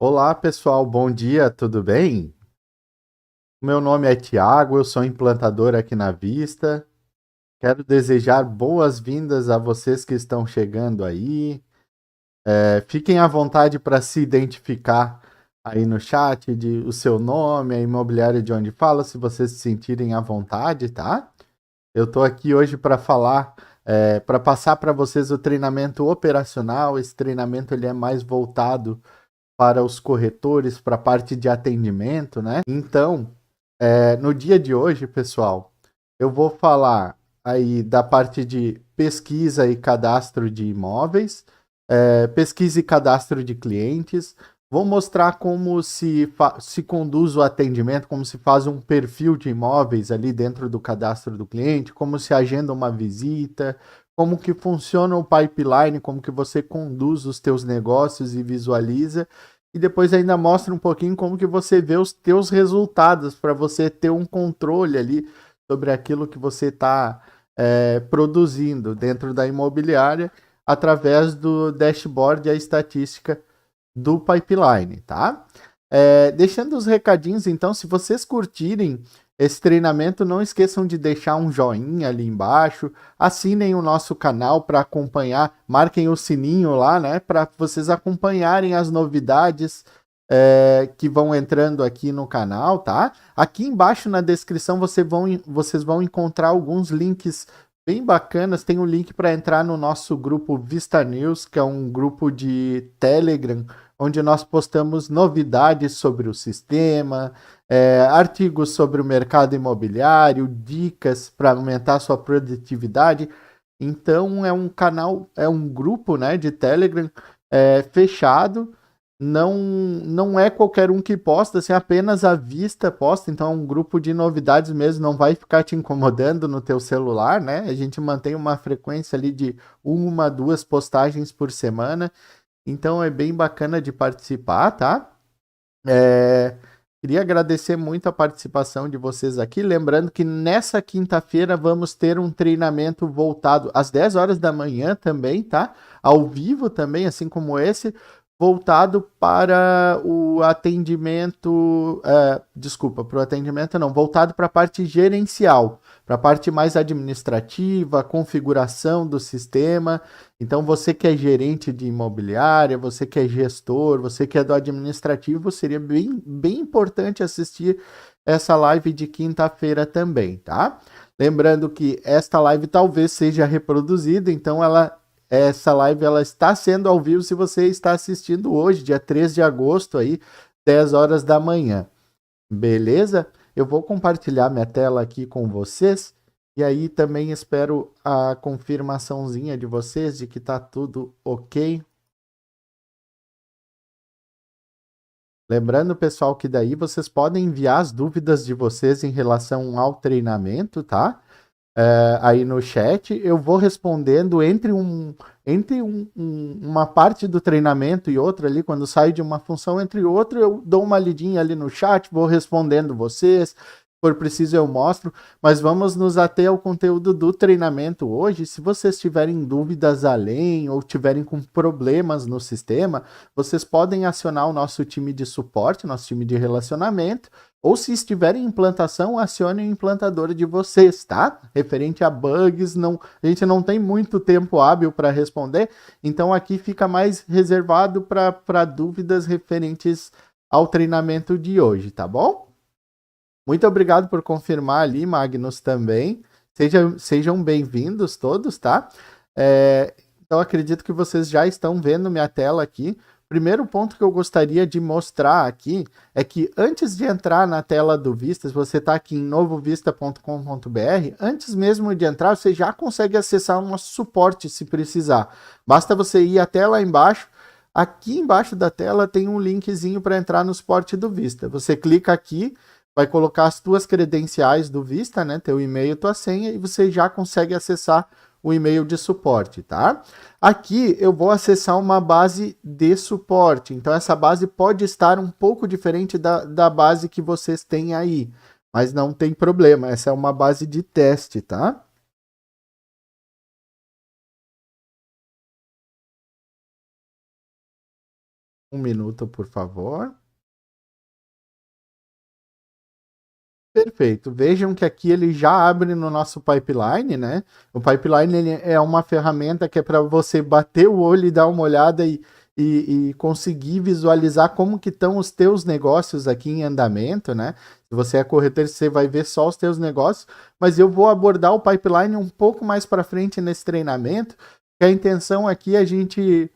Olá, pessoal, bom dia, tudo bem? Meu nome é Tiago, eu sou implantador aqui na Vista. Quero desejar boas-vindas a vocês que estão chegando aí. Fiquem à vontade para se identificar aí no chat de o seu nome, a imobiliária de onde fala, se vocês se sentirem à vontade, tá? Eu estou aqui hoje para falar, para passar para vocês o treinamento operacional. Esse treinamento ele é mais voltado para os corretores, para a parte de atendimento, né? Então, no dia de hoje, pessoal, eu vou falar aí da parte de pesquisa e cadastro de imóveis, pesquisa e cadastro de clientes. Vou mostrar como se conduz o atendimento, como se faz um perfil de imóveis ali dentro do cadastro do cliente, como se agenda uma visita, como que funciona o pipeline, como que você conduz os teus negócios e visualiza. E depois ainda mostra um pouquinho como que você vê os teus resultados, para você ter um controle ali sobre aquilo que você está produzindo dentro da imobiliária através do dashboard e a estatística do pipeline, tá? Deixando os recadinhos, então, se vocês curtirem esse treinamento, não esqueçam de deixar um joinha ali embaixo, assinem o nosso canal para acompanhar, marquem o sininho lá, né, para vocês acompanharem as novidades que vão entrando aqui no canal, tá? Aqui embaixo na descrição vocês vão encontrar alguns links bem bacanas. Tem um link para entrar no nosso grupo Vista News, que é um grupo de Telegram, onde nós postamos novidades sobre o sistema, artigos sobre o mercado imobiliário, dicas para aumentar sua produtividade. Então é um canal, é um grupo, né, de Telegram fechado. Não é qualquer um que posta, assim, apenas a Vista posta, então é um grupo de novidades mesmo, não vai ficar te incomodando no teu celular, né? A gente mantém uma frequência ali de uma, duas postagens por semana, então é bem bacana de participar, tá? É, Queria agradecer muito a participação de vocês aqui. Lembrando que nessa quinta-feira vamos ter um treinamento voltado às 10 horas da manhã também, tá? Ao vivo também, assim como esse, voltado para o atendimento. Desculpa, para o atendimento não, voltado para a parte gerencial, para a parte mais administrativa, configuração do sistema. Então, você que é gerente de imobiliária, você que é gestor, você que é do administrativo, seria bem importante assistir essa live de quinta-feira também, tá? Lembrando que esta live talvez seja reproduzida, então essa live ela está sendo ao vivo se você está assistindo hoje, dia 3 de agosto, aí, 10 horas da manhã. Beleza? Eu vou compartilhar minha tela aqui com vocês. E aí também espero a confirmaçãozinha de vocês de que tá tudo ok. Lembrando, pessoal, que daí vocês podem enviar as dúvidas de vocês em relação ao treinamento, tá? Aí no chat, eu vou respondendo uma parte do treinamento e outra ali, quando sai de uma função entre outra, eu dou uma lidinha ali no chat, vou respondendo vocês, se for preciso eu mostro, mas vamos nos ater ao conteúdo do treinamento hoje. Se vocês tiverem dúvidas além ou tiverem com problemas no sistema, vocês podem acionar o nosso time de suporte, nosso time de relacionamento, ou se estiver em implantação, acione o implantador de vocês, tá? Referente a bugs, a gente não tem muito tempo hábil para responder, então aqui fica mais reservado para dúvidas referentes ao treinamento de hoje, tá bom? Muito obrigado por confirmar ali, Magnus, também. Sejam bem-vindos todos, tá? Então, acredito que vocês já estão vendo minha tela aqui. Primeiro ponto que eu gostaria de mostrar aqui é que antes de entrar na tela do Vistas, você está aqui em novovista.com.br, antes mesmo de entrar, você já consegue acessar o nosso suporte se precisar. Basta você ir até lá embaixo. Aqui embaixo da tela tem um linkzinho para entrar no suporte do Vista. Você clica aqui, vai colocar as tuas credenciais do Vista, né, teu e-mail, tua senha, e você já consegue acessar o e-mail de suporte, tá? Aqui eu vou acessar uma base de suporte, então essa base pode estar um pouco diferente da base que vocês têm aí, mas não tem problema, essa é uma base de teste, tá? Um minuto, por favor. Perfeito. Vejam que aqui ele já abre no nosso pipeline, né? O pipeline ele é uma ferramenta que é para você bater o olho e dar uma olhada e conseguir visualizar como que estão os teus negócios aqui em andamento, né? Se você é corretor, você vai ver só os teus negócios, mas eu vou abordar o pipeline um pouco mais para frente nesse treinamento, que a intenção aqui é a gente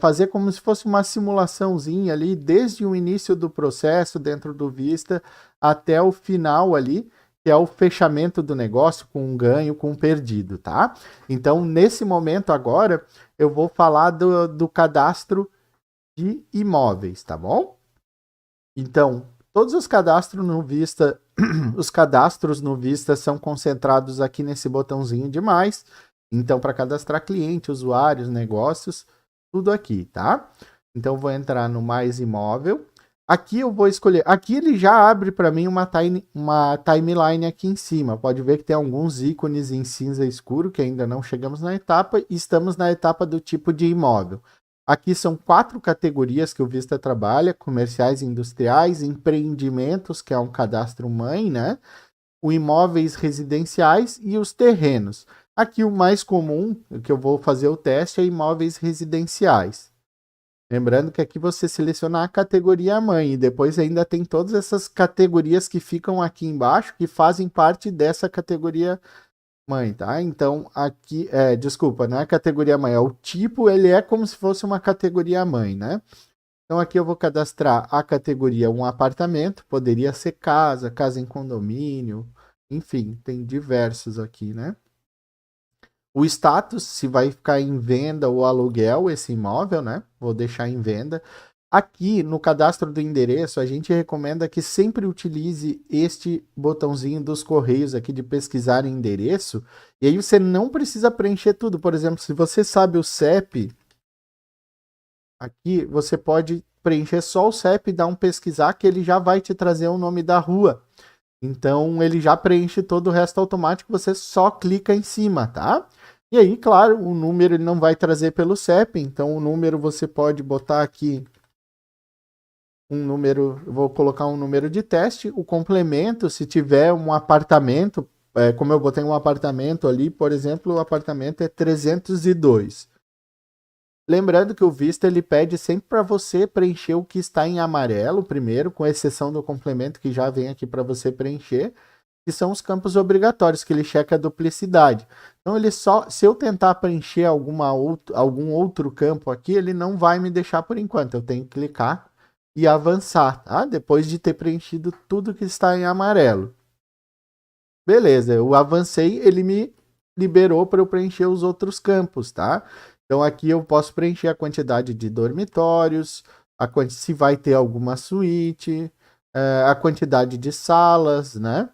fazer como se fosse uma simulaçãozinha ali, desde o início do processo dentro do Vista até o final ali, que é o fechamento do negócio com um ganho, com um perdido, tá? Então, nesse momento agora, eu vou falar do cadastro de imóveis, tá bom? Então, todos os cadastros no Vista, os cadastros no Vista são concentrados aqui nesse botãozinho de mais. Então, para cadastrar cliente, usuários, negócios, tudo aqui, tá? Então, vou entrar no mais imóvel. Aqui eu vou escolher. Aqui ele já abre para mim uma timeline aqui em cima. Pode ver que tem alguns ícones em cinza escuro que ainda não chegamos na etapa. E estamos na etapa do tipo de imóvel. Aqui são 4 categorias que o Vista trabalha: comerciais e industriais, empreendimentos, que é um cadastro mãe, né? O imóveis residenciais e os terrenos. Aqui o mais comum, que eu vou fazer o teste, é imóveis residenciais. Lembrando que aqui você seleciona a categoria mãe e depois ainda tem todas essas categorias que ficam aqui embaixo que fazem parte dessa categoria mãe, tá? Então aqui, desculpa, não é categoria mãe, é o tipo, ele é como se fosse uma categoria mãe, né? Então aqui eu vou cadastrar a categoria um apartamento, poderia ser casa, casa em condomínio, enfim, tem diversos aqui, né? O status, se vai ficar em venda ou aluguel esse imóvel, né? Vou deixar em venda. Aqui no cadastro do endereço, a gente recomenda que sempre utilize este botãozinho dos correios aqui de pesquisar endereço. E aí você não precisa preencher tudo. Por exemplo, se você sabe o CEP, aqui você pode preencher só o CEP e dar um pesquisar que ele já vai te trazer o nome da rua. Então ele já preenche todo o resto automático, você só clica em cima, tá? E aí, claro, o número ele não vai trazer pelo CEP, então o número você pode botar aqui um número, eu vou colocar um número de teste, o complemento, se tiver um apartamento, como eu botei um apartamento ali, por exemplo, o apartamento é 302. Lembrando que o Vista ele pede sempre para você preencher o que está em amarelo primeiro, com exceção do complemento que já vem aqui para você preencher, que são os campos obrigatórios, que ele checa a duplicidade. Então, ele só, se eu tentar preencher algum outro campo aqui, ele não vai me deixar por enquanto. Eu tenho que clicar e avançar, tá? Depois de ter preenchido tudo que está em amarelo. Beleza, eu avancei, ele me liberou para eu preencher os outros campos, tá? Então, aqui eu posso preencher a quantidade de dormitórios, se vai ter alguma suíte, a quantidade de salas, né?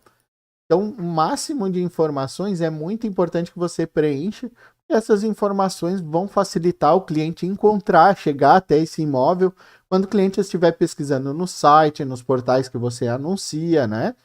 Então, o máximo de informações é muito importante que você preencha, e essas informações vão facilitar o cliente encontrar, chegar até esse imóvel, quando o cliente estiver pesquisando no site, nos portais que você anuncia, né?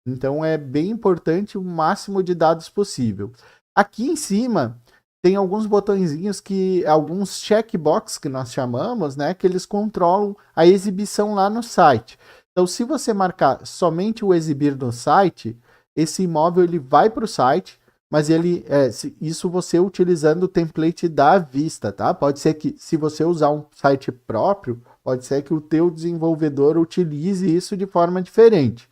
Então, é bem importante o máximo de dados possível. Aqui em cima, tem alguns botõezinhos alguns checkbox que nós chamamos, né? Que eles controlam a exibição lá no site. Então, se você marcar somente o exibir no site, esse imóvel ele vai para o site, mas isso você utilizando o template da Vista, tá? Pode ser que, se você usar um site próprio, pode ser que o teu desenvolvedor utilize isso de forma diferente.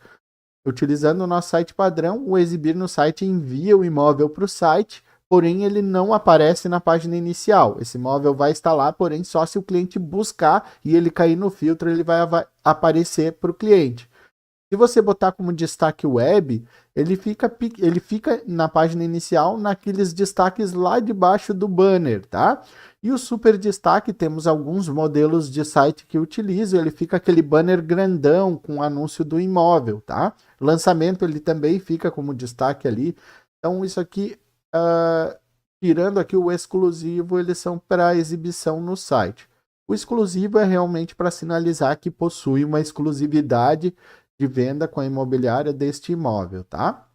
Utilizando o nosso site padrão, o exibir no site envia o imóvel para o site, porém ele não aparece na página inicial. Esse imóvel vai estar lá, porém só se o cliente buscar e ele cair no filtro, ele vai aparecer para o cliente. Se você botar como destaque web, ele fica na página inicial, naqueles destaques lá debaixo do banner, tá? E o super destaque, temos alguns modelos de site que utilizam, ele fica aquele banner grandão com o anúncio do imóvel, tá? Lançamento, ele também fica como destaque ali. Então, isso aqui, tirando aqui o exclusivo, eles são para exibição no site. O exclusivo é realmente para sinalizar que possui uma exclusividade de venda com a imobiliária deste imóvel, tá?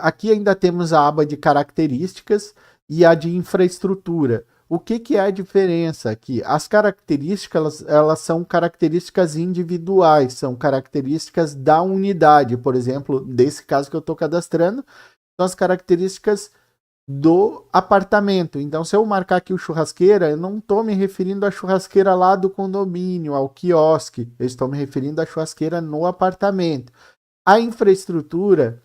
Aqui ainda temos a aba de características e a de infraestrutura. O que é a diferença aqui? As características, elas são características individuais, são características da unidade. Por exemplo, desse caso que eu estou cadastrando, são as características do apartamento. Então, se eu marcar aqui o churrasqueira, eu não estou me referindo à churrasqueira lá do condomínio, ao quiosque. Eu estou me referindo à churrasqueira no apartamento. A infraestrutura,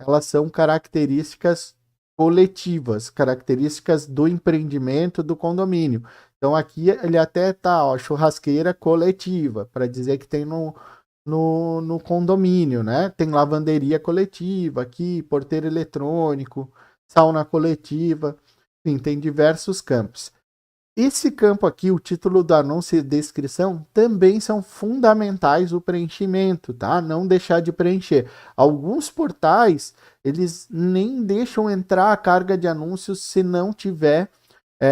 elas são características coletivas, características do empreendimento do condomínio. Então, aqui ele até tá, ó, churrasqueira coletiva, para dizer que tem no condomínio, né? Tem lavanderia coletiva aqui, porteiro eletrônico, sauna coletiva, enfim, tem diversos campos. Esse campo aqui, o título do anúncio e descrição, também são fundamentais o preenchimento, tá? Não deixar de preencher. Alguns portais, eles nem deixam entrar a carga de anúncios se não tiver,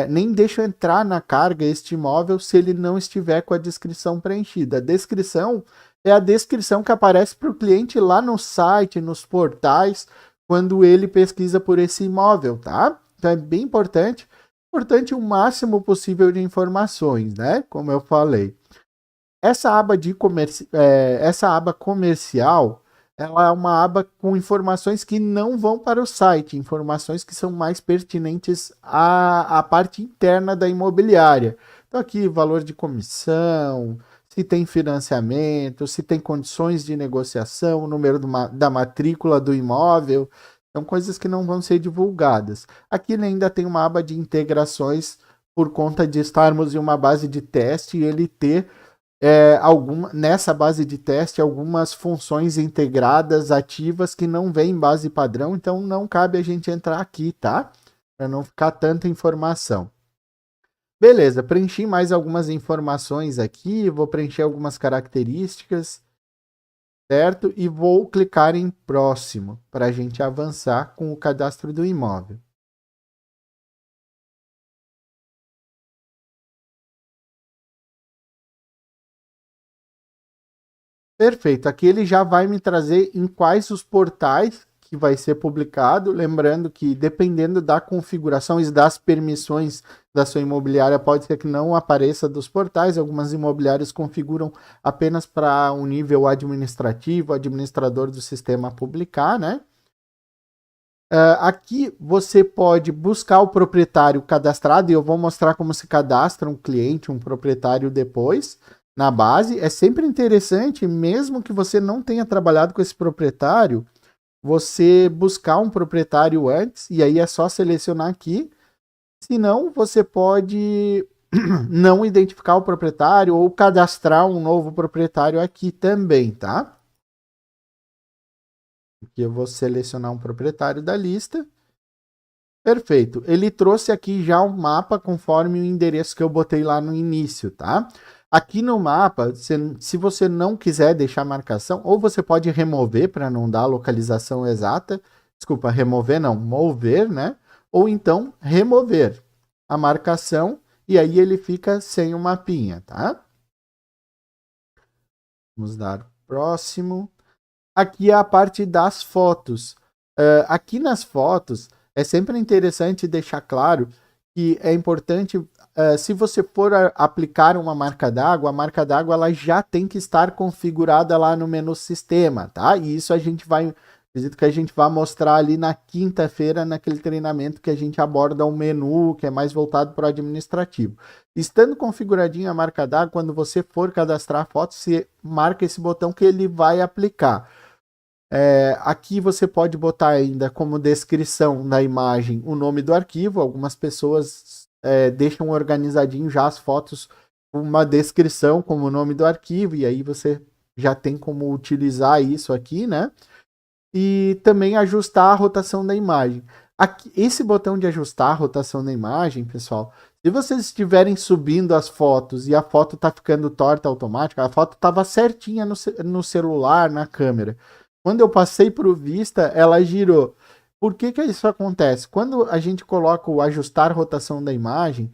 nem deixam entrar na carga este imóvel se ele não estiver com a descrição preenchida. A descrição é a descrição que aparece para o cliente lá no site, nos portais, quando ele pesquisa por esse imóvel, tá? Então é bem importante o máximo possível de informações, né? Como eu falei. Essa aba essa aba comercial, ela é uma aba com informações que não vão para o site, informações que são mais pertinentes à parte interna da imobiliária. Então aqui, valor de comissão, se tem financiamento, se tem condições de negociação, o número da matrícula do imóvel. São coisas que não vão ser divulgadas. Aqui ele ainda tem uma aba de integrações por conta de estarmos em uma base de teste e ele ter nessa base de teste algumas funções integradas ativas que não vem em base padrão, então não cabe a gente entrar aqui, tá? Para não ficar tanta informação. Beleza, preenchi mais algumas informações aqui, vou preencher algumas características, certo? E vou clicar em próximo para a gente avançar com o cadastro do imóvel. Perfeito, aqui ele já vai me trazer em quais os portais que vai ser publicado, lembrando que dependendo da configuração e das permissões da sua imobiliária, pode ser que não apareça dos portais, algumas imobiliárias configuram apenas para um nível administrativo, administrador do sistema publicar, né? Aqui você pode buscar o proprietário cadastrado, e eu vou mostrar como se cadastra um cliente, um proprietário depois, na base. É sempre interessante, mesmo que você não tenha trabalhado com esse proprietário, você buscar um proprietário antes, e aí é só selecionar aqui. Senão, você pode não identificar o proprietário ou cadastrar um novo proprietário aqui também, tá? Aqui eu vou selecionar um proprietário da lista. Perfeito. Ele trouxe aqui já um mapa conforme o endereço que eu botei lá no início, tá? Aqui no mapa, se você não quiser deixar marcação, ou você pode remover para não dar a localização exata. Desculpa, remover não, mover, né? Ou então remover a marcação e aí ele fica sem o mapinha, tá? Vamos dar próximo. Aqui é a parte das fotos. Aqui nas fotos, é sempre interessante deixar claro que é importante, se você for aplicar uma marca d'água, a marca d'água ela já tem que estar configurada lá no menu sistema, tá? E isso acredito que a gente vai mostrar ali na quinta-feira, naquele treinamento que a gente aborda o menu, que é mais voltado para o administrativo. Estando configuradinha a marca d'água, quando você for cadastrar a foto, você marca esse botão que ele vai aplicar. Aqui você pode botar ainda como descrição na imagem o nome do arquivo. Algumas pessoas deixam organizadinho já as fotos com uma descrição como o nome do arquivo, e aí você já tem como utilizar isso aqui, né? E também ajustar a rotação da imagem. Aqui, esse botão de ajustar a rotação da imagem, pessoal, se vocês estiverem subindo as fotos e a foto está ficando torta automática, a foto estava certinha no celular, na câmera. Quando eu passei para o Vista, ela girou. Por que isso acontece? Quando a gente coloca o ajustar rotação da imagem,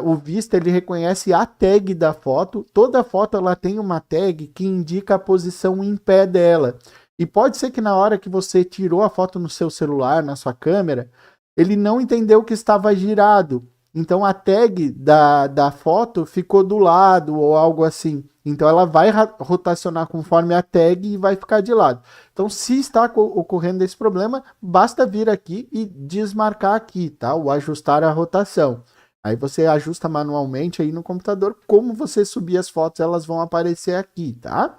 o Vista ele reconhece a tag da foto. Toda foto ela tem uma tag que indica a posição em pé dela. E pode ser que na hora que você tirou a foto no seu celular, na sua câmera, ele não entendeu que estava girado. Então a tag da foto ficou do lado ou algo assim. Então ela vai rotacionar conforme a tag e vai ficar de lado. Então, se está ocorrendo esse problema, basta vir aqui e desmarcar aqui, tá? O ajustar a rotação. Aí você ajusta manualmente aí no computador. Como você subir as fotos, elas vão aparecer aqui, tá?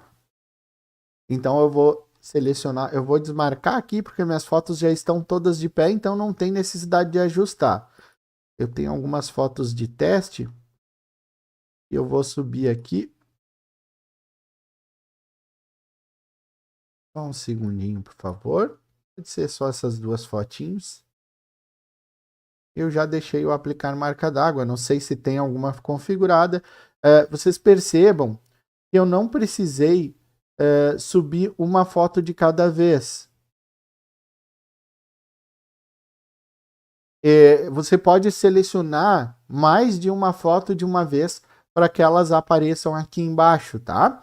Então eu vou selecionar, eu vou desmarcar aqui porque minhas fotos já estão todas de pé, então não tem necessidade de ajustar. Eu tenho algumas fotos de teste. Eu vou subir aqui. Só um segundinho, por favor. Pode ser só essas duas fotinhos. Eu já deixei o aplicar marca d'água. Não sei se tem alguma configurada. Vocês percebam que eu não precisei subir uma foto de cada vez. Você pode selecionar mais de uma foto de uma vez para que elas apareçam aqui embaixo, tá?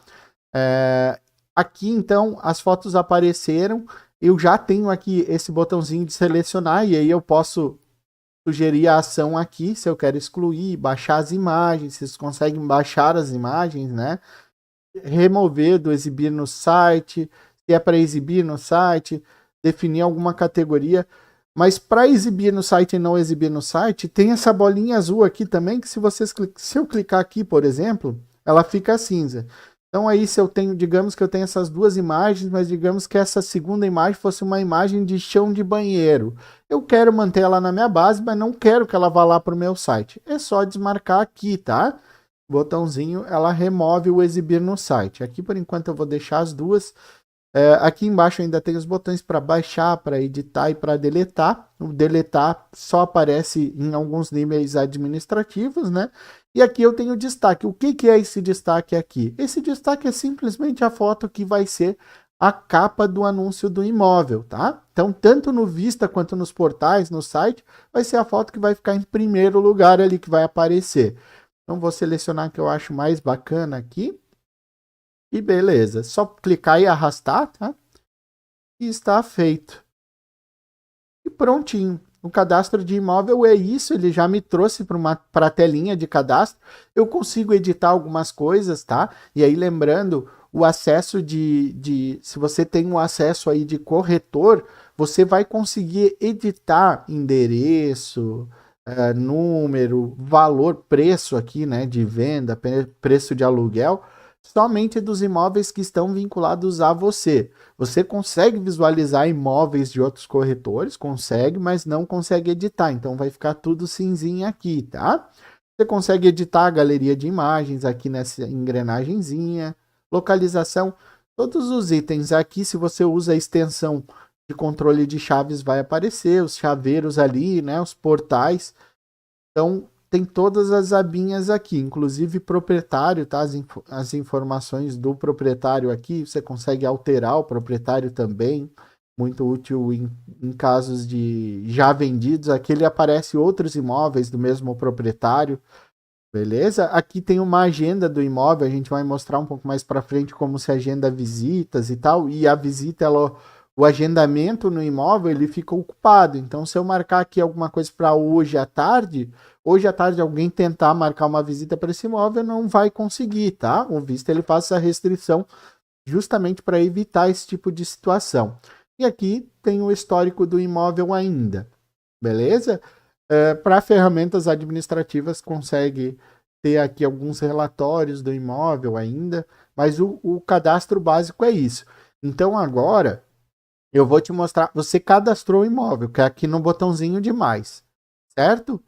Aqui, então, as fotos apareceram. Eu já tenho aqui esse botãozinho de selecionar e aí eu posso sugerir a ação aqui, se eu quero excluir, baixar as imagens, vocês conseguem baixar as imagens, né? Remover do exibir no site, se é para exibir no site, definir alguma categoria. Mas para exibir no site e não exibir no site, tem essa bolinha azul aqui também, que se eu clicar aqui, por exemplo, ela fica cinza. Então aí se eu tenho, digamos que eu tenho essas duas imagens, mas digamos que essa segunda imagem fosse uma imagem de chão de banheiro. Eu quero manter ela na minha base, mas não quero que ela vá lá para o meu site. É só desmarcar aqui, tá? Botãozinho, ela remove o exibir no site. Aqui por enquanto eu vou deixar as duas. Aqui embaixo ainda tem os botões para baixar, para editar e para deletar. O deletar só aparece em alguns níveis administrativos, né? E aqui eu tenho destaque. O que é esse destaque aqui? Esse destaque é simplesmente a foto que vai ser a capa do anúncio do imóvel, tá? Então, tanto no Vista quanto nos portais, no site, vai ser a foto que vai ficar em primeiro lugar ali, que vai aparecer. Então, vou selecionar a que eu acho mais bacana aqui. E beleza, só clicar e arrastar, tá? E está feito. E prontinho. O cadastro de imóvel é isso, ele já me trouxe para a telinha de cadastro. Eu consigo editar algumas coisas, tá? E aí lembrando, o acesso se você tem um acesso aí de corretor, você vai conseguir editar endereço, número, valor, preço aqui, né, de venda, preço de aluguel, somente dos imóveis que estão vinculados a você. Você consegue visualizar imóveis de outros corretores? Consegue, mas não consegue editar. Então vai ficar tudo cinzinho aqui, tá? Você consegue editar a galeria de imagens aqui nessa engrenagenzinha. Localização, todos os itens aqui, se você usa a extensão de controle de chaves, vai aparecer os chaveiros ali, né? Os portais. Então, tem todas as abinhas aqui, inclusive proprietário, tá? As informações do proprietário aqui, você consegue alterar o proprietário também, muito útil em casos de já vendidos. Aqui ele aparece outros imóveis do mesmo proprietário, beleza? Aqui tem uma agenda do imóvel, a gente vai mostrar um pouco mais para frente como se agenda visitas e tal, e a visita, o agendamento no imóvel, ele fica ocupado. Então, se eu marcar aqui alguma coisa para hoje à tarde alguém tentar marcar uma visita para esse imóvel, não vai conseguir, tá? O visto ele faz essa restrição justamente para evitar esse tipo de situação. E aqui tem o histórico do imóvel ainda, beleza? Para ferramentas administrativas, consegue ter aqui alguns relatórios do imóvel ainda, mas o cadastro básico é isso. Então, agora, eu vou te mostrar, você cadastrou o imóvel, que é aqui no botãozinho de mais, certo?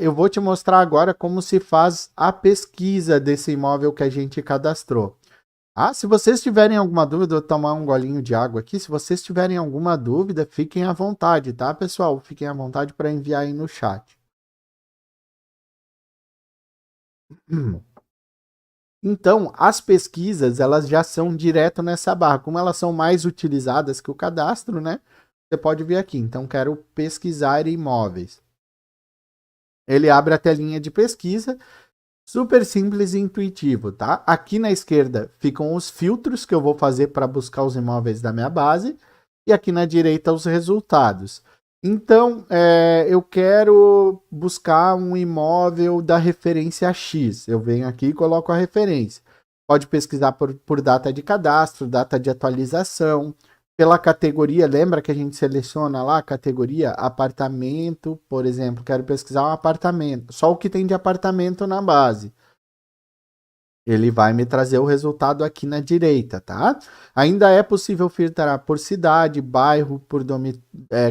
Eu vou te mostrar agora como se faz a pesquisa desse imóvel que a gente cadastrou. Se vocês tiverem alguma dúvida, eu vou tomar um golinho de água aqui. Se vocês tiverem alguma dúvida, fiquem à vontade, tá, pessoal? Fiquem à vontade para enviar aí no chat. Então, as pesquisas, elas já são direto nessa barra. Como elas são mais utilizadas que o cadastro, né? Você pode vir aqui. Então, quero pesquisar imóveis. Ele abre a telinha de pesquisa, super simples e intuitivo, tá? Aqui na esquerda ficam os filtros que eu vou fazer para buscar os imóveis da minha base e aqui na direita os resultados. Então, eu quero buscar um imóvel da referência X. Eu venho aqui e coloco a referência. Pode pesquisar por data de cadastro, data de atualização, pela categoria. Lembra que a gente seleciona lá a categoria apartamento, por exemplo. Quero pesquisar um apartamento, só o que tem de apartamento na base. Ele vai me trazer o resultado aqui na direita, tá? Ainda é possível filtrar por cidade, bairro, por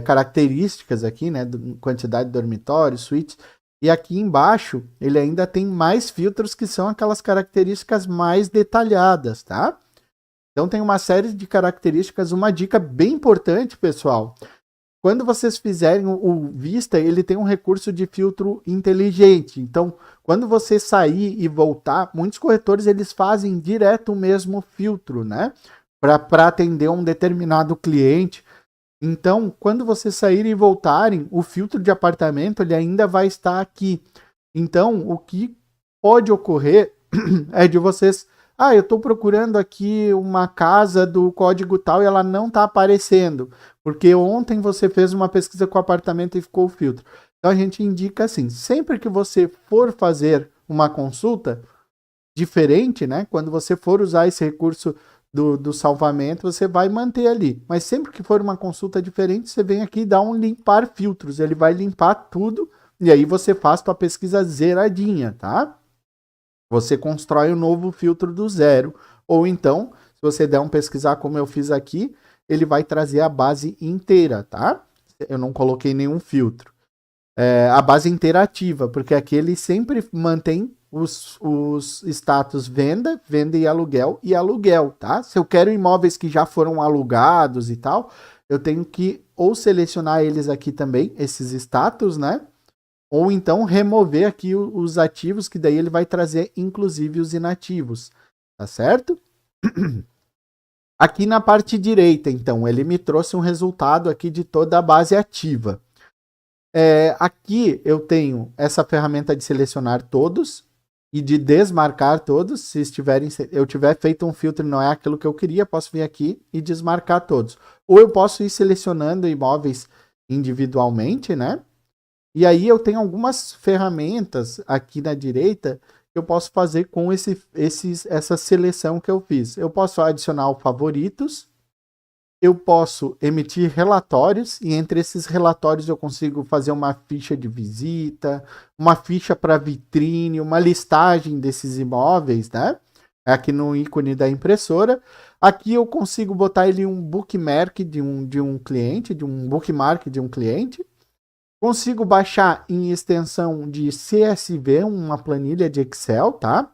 características aqui, né? Quantidade de dormitórios, suítes. E aqui embaixo, ele ainda tem mais filtros que são aquelas características mais detalhadas, tá? Então tem uma série de características, uma dica bem importante, pessoal. Quando vocês fizerem o Vista, ele tem um recurso de filtro inteligente. Então, quando você sair e voltar, muitos corretores eles fazem direto o mesmo filtro, né? Para atender um determinado cliente. Então, quando vocês saírem e voltarem, o filtro de apartamento ele ainda vai estar aqui. Então, o que pode ocorrer é de vocês... eu estou procurando aqui uma casa do código tal e ela não está aparecendo. Porque ontem você fez uma pesquisa com o apartamento e ficou o filtro. Então a gente indica assim, sempre que você for fazer uma consulta diferente, né? Quando você for usar esse recurso do salvamento, você vai manter ali. Mas sempre que for uma consulta diferente, você vem aqui e dá um limpar filtros. Ele vai limpar tudo e aí você faz tua pesquisa zeradinha, tá? Você constrói um novo filtro do zero. Ou então, se você der um pesquisar como eu fiz aqui, ele vai trazer a base inteira, tá? Eu não coloquei nenhum filtro. A base interativa, porque aqui ele sempre mantém os status venda, venda e aluguel, tá? Se eu quero imóveis que já foram alugados e tal, eu tenho que ou selecionar eles aqui também, esses status, né? Ou então remover aqui os ativos, que daí ele vai trazer inclusive os inativos, tá certo? Aqui na parte direita, então, ele me trouxe um resultado aqui de toda a base ativa. Aqui eu tenho essa ferramenta de selecionar todos e de desmarcar todos. Se eu tiver feito um filtro e não é aquilo que eu queria, posso vir aqui e desmarcar todos. Ou eu posso ir selecionando imóveis individualmente, né? E aí eu tenho algumas ferramentas aqui na direita que eu posso fazer com essa seleção que eu fiz. Eu posso adicionar o favoritos, eu posso emitir relatórios, e entre esses relatórios eu consigo fazer uma ficha de visita, uma ficha para vitrine, uma listagem desses imóveis, né? Aqui no ícone da impressora. Aqui eu consigo botar ele um bookmark de um cliente, de um bookmark de um cliente. Consigo baixar em extensão de CSV, uma planilha de Excel, tá?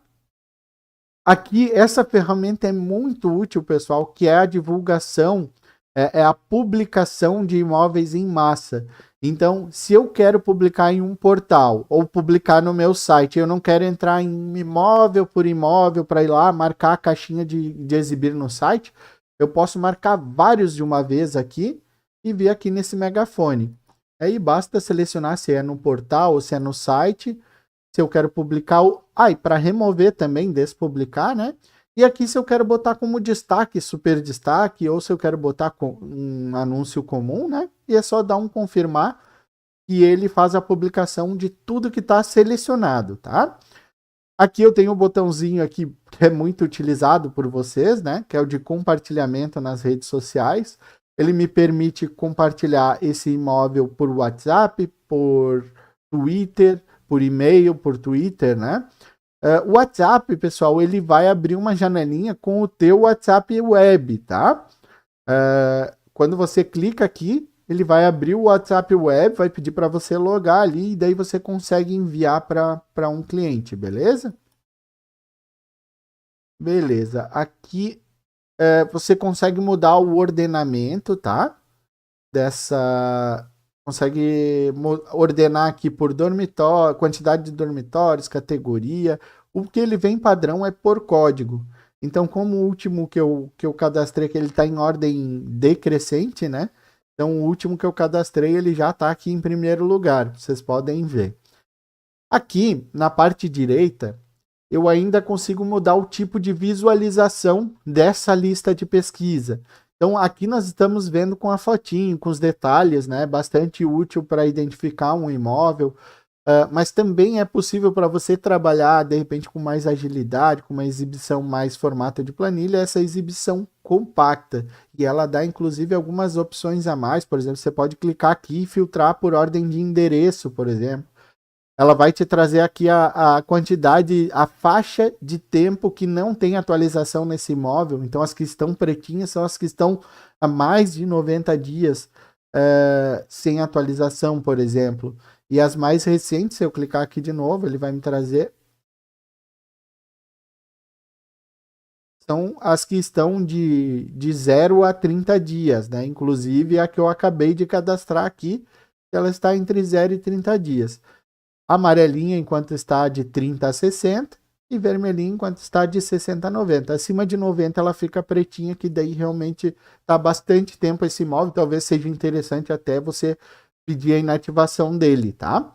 Aqui, essa ferramenta é muito útil, pessoal, que é a divulgação, é a publicação de imóveis em massa. Então, se eu quero publicar em um portal ou publicar no meu site, eu não quero entrar em imóvel por imóvel para ir lá marcar a caixinha de exibir no site, eu posso marcar vários de uma vez aqui e vir aqui nesse megafone. Aí basta selecionar se é no portal ou se é no site. Se eu quero publicar, e para remover também, despublicar, né? E aqui se eu quero botar como destaque, super destaque, ou se eu quero botar com um anúncio comum, né? E é só dar um confirmar e ele faz a publicação de tudo que está selecionado, tá? Aqui eu tenho um botãozinho aqui que é muito utilizado por vocês, né? Que é o de compartilhamento nas redes sociais. Ele me permite compartilhar esse imóvel por WhatsApp, por Twitter, por e-mail, por Twitter, né? O WhatsApp, pessoal, ele vai abrir uma janelinha com o teu WhatsApp Web, tá? Quando você clica aqui, ele vai abrir o WhatsApp Web, vai pedir para você logar ali e daí você consegue enviar para um cliente, beleza? Beleza. Aqui você consegue mudar o ordenamento, tá? Consegue ordenar aqui por dormitório, quantidade de dormitórios, categoria. O que ele vem padrão é por código. Então, como o último que eu cadastrei, que ele está em ordem decrescente, né? Então, o último que eu cadastrei, ele já está aqui em primeiro lugar. Vocês podem ver. Aqui, na parte direita, eu ainda consigo mudar o tipo de visualização dessa lista de pesquisa. Então, aqui nós estamos vendo com a fotinho, com os detalhes, né? Bastante útil para identificar um imóvel. Mas também é possível para você trabalhar, de repente, com mais agilidade, com uma exibição mais formato de planilha, essa exibição compacta. E ela dá, inclusive, algumas opções a mais. Por exemplo, você pode clicar aqui e filtrar por ordem de endereço, por exemplo. Ela vai te trazer aqui a quantidade, a faixa de tempo que não tem atualização nesse imóvel. Então, as que estão pretinhas são as que estão há mais de 90 dias sem atualização, por exemplo. E as mais recentes, se eu clicar aqui de novo, ele vai me trazer. São as que estão de 0 a 30 dias, né? Inclusive a que eu acabei de cadastrar aqui, ela está entre 0 e 30 dias. Amarelinha enquanto está de 30 a 60 e vermelhinha enquanto está de 60 a 90. Acima de 90 ela fica pretinha, que daí realmente está bastante tempo esse imóvel, talvez seja interessante até você pedir a inativação dele, tá?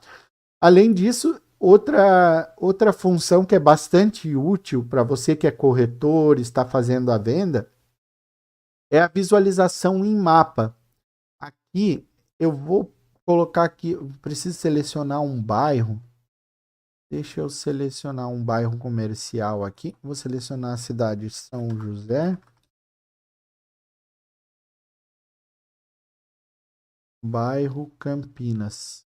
Além disso, outra função que é bastante útil para você que é corretor, está fazendo a venda, é a visualização em mapa. Aqui eu vou colocar aqui, preciso selecionar um bairro. Deixa eu selecionar um bairro comercial aqui. Vou selecionar a cidade de São José. Bairro Campinas.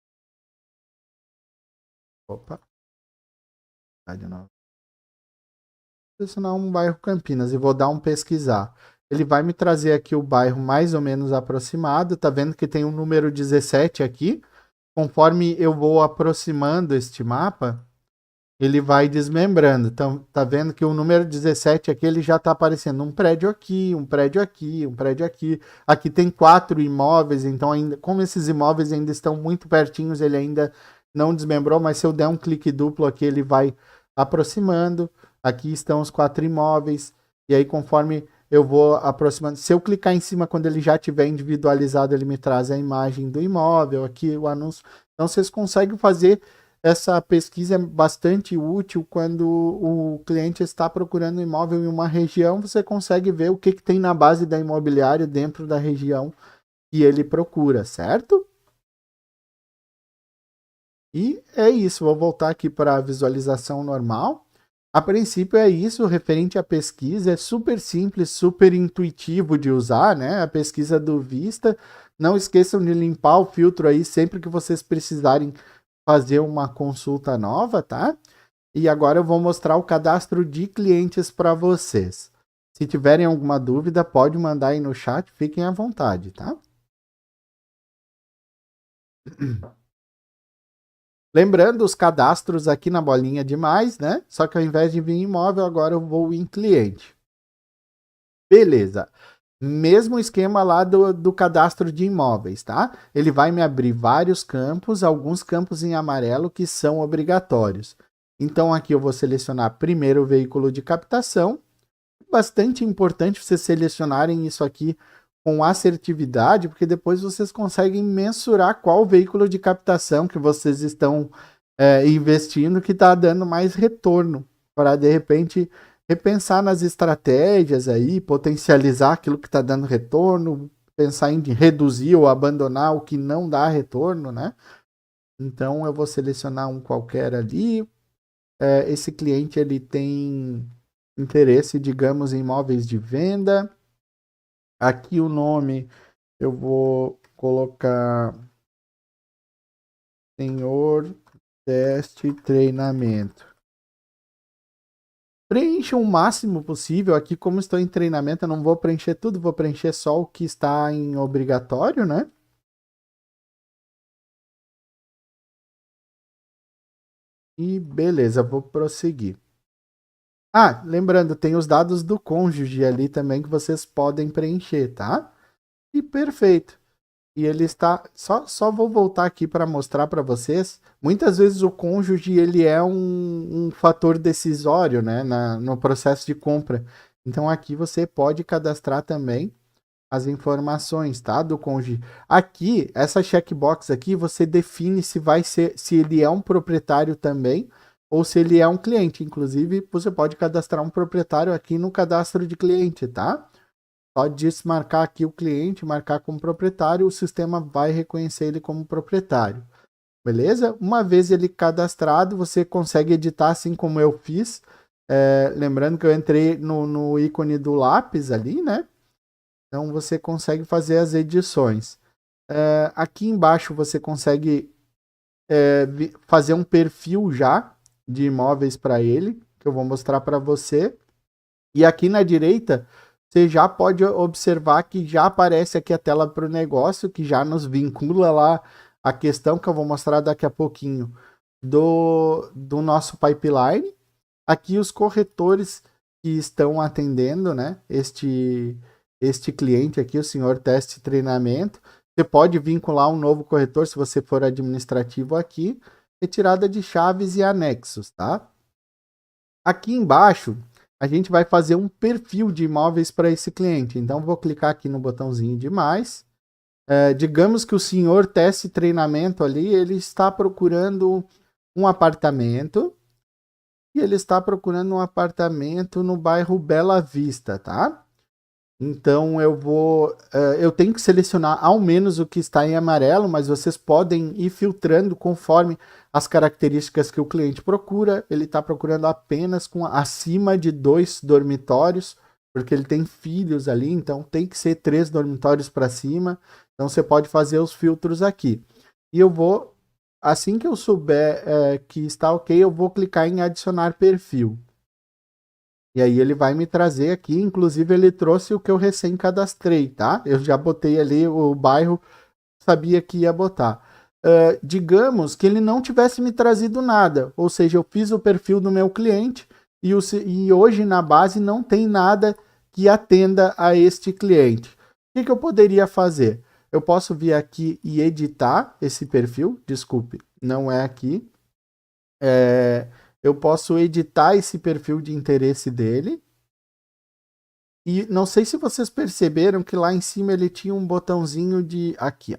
Opa. Cidade nova. Vou selecionar um bairro Campinas e vou dar um pesquisar. Ele vai me trazer aqui o bairro mais ou menos aproximado. Tá vendo que tem um número 17 aqui? Conforme eu vou aproximando este mapa, ele vai desmembrando. Então, tá vendo que o número 17 aqui, ele já tá aparecendo um prédio aqui, um prédio aqui, um prédio aqui. Aqui tem 4 imóveis, então ainda, como esses imóveis ainda estão muito pertinhos, ele ainda não desmembrou, mas se eu der um clique duplo aqui, ele vai aproximando. Aqui estão os 4 imóveis, e aí conforme eu vou aproximando, se eu clicar em cima, quando ele já tiver individualizado, ele me traz a imagem do imóvel, aqui o anúncio. Então, vocês conseguem fazer essa pesquisa, é bastante útil quando o cliente está procurando um imóvel em uma região, você consegue ver o que tem na base da imobiliária dentro da região que ele procura, certo? E é isso, vou voltar aqui para a visualização normal. A princípio é isso, referente à pesquisa, é super simples, super intuitivo de usar, né? A pesquisa do Vista. Não esqueçam de limpar o filtro aí sempre que vocês precisarem fazer uma consulta nova, tá? E agora eu vou mostrar o cadastro de clientes para vocês. Se tiverem alguma dúvida, pode mandar aí no chat, fiquem à vontade, tá? Lembrando os cadastros aqui na bolinha de mais, né? Só que ao invés de vir em imóvel, agora eu vou em cliente. Beleza. Mesmo esquema lá do cadastro de imóveis, tá? Ele vai me abrir vários campos, alguns campos em amarelo que são obrigatórios. Então aqui eu vou selecionar primeiro o veículo de captação. Bastante importante vocês selecionarem isso aqui com assertividade, porque depois vocês conseguem mensurar qual veículo de captação que vocês estão investindo que está dando mais retorno, para de repente repensar nas estratégias aí, potencializar aquilo que está dando retorno, pensar em reduzir ou abandonar o que não dá retorno, né? Então eu vou selecionar um qualquer ali. Esse cliente ele tem interesse, digamos, em imóveis de venda. Aqui o nome eu vou colocar Senhor Teste Treinamento. Preencha o máximo possível. Aqui, como estou em treinamento, eu não vou preencher tudo, vou preencher só o que está em obrigatório, né? E beleza, vou prosseguir. Ah, lembrando, tem os dados do cônjuge ali também que vocês podem preencher, tá? E perfeito. E ele está. Só vou voltar aqui para mostrar para vocês. Muitas vezes o cônjuge ele é um fator decisório, né, no processo de compra. Então aqui você pode cadastrar também as informações, tá, do cônjuge. Aqui, essa checkbox aqui, você define se vai ser, se ele é um proprietário também ou se ele é um cliente. Inclusive, você pode cadastrar um proprietário aqui no cadastro de cliente, tá? Só desmarcar aqui o cliente, marcar como proprietário, o sistema vai reconhecer ele como proprietário. Beleza? Uma vez ele cadastrado, você consegue editar assim como eu fiz. Lembrando que eu entrei no ícone do lápis ali, né? Então você consegue fazer as edições. Aqui embaixo você consegue fazer um perfil já de imóveis para ele, que eu vou mostrar para você. E aqui na direita, você já pode observar que já aparece aqui a tela para o negócio, que já nos vincula lá a questão que eu vou mostrar daqui a pouquinho do nosso pipeline. Aqui os corretores que estão atendendo, né, este cliente aqui, o senhor teste e treinamento. Você pode vincular um novo corretor se você for administrativo aqui. Retirada de chaves e anexos, tá? Aqui embaixo, a gente vai fazer um perfil de imóveis para esse cliente. Então, vou clicar aqui no botãozinho de mais. Digamos que o senhor teste treinamento ali, ele está procurando um apartamento. E ele está procurando um apartamento no bairro Bela Vista, tá? Então, eu tenho que selecionar ao menos o que está em amarelo, mas vocês podem ir filtrando conforme as características que o cliente procura. Ele está procurando apenas acima de 2 dormitórios, porque ele tem filhos ali, então tem que ser 3 dormitórios para cima. Então você pode fazer os filtros aqui. E assim que eu souber que está ok, eu vou clicar em adicionar perfil. E aí ele vai me trazer aqui, inclusive ele trouxe o que eu recém cadastrei, tá? Eu já botei ali o bairro, sabia que ia botar. Digamos que ele não tivesse me trazido nada, ou seja, eu fiz o perfil do meu cliente e hoje na base não tem nada que atenda a este cliente. O que eu poderia fazer? Eu posso vir aqui e editar esse perfil, desculpe, não é aqui. Eu posso editar esse perfil de interesse dele. E não sei se vocês perceberam que lá em cima ele tinha um botãozinho de... Aqui, ó,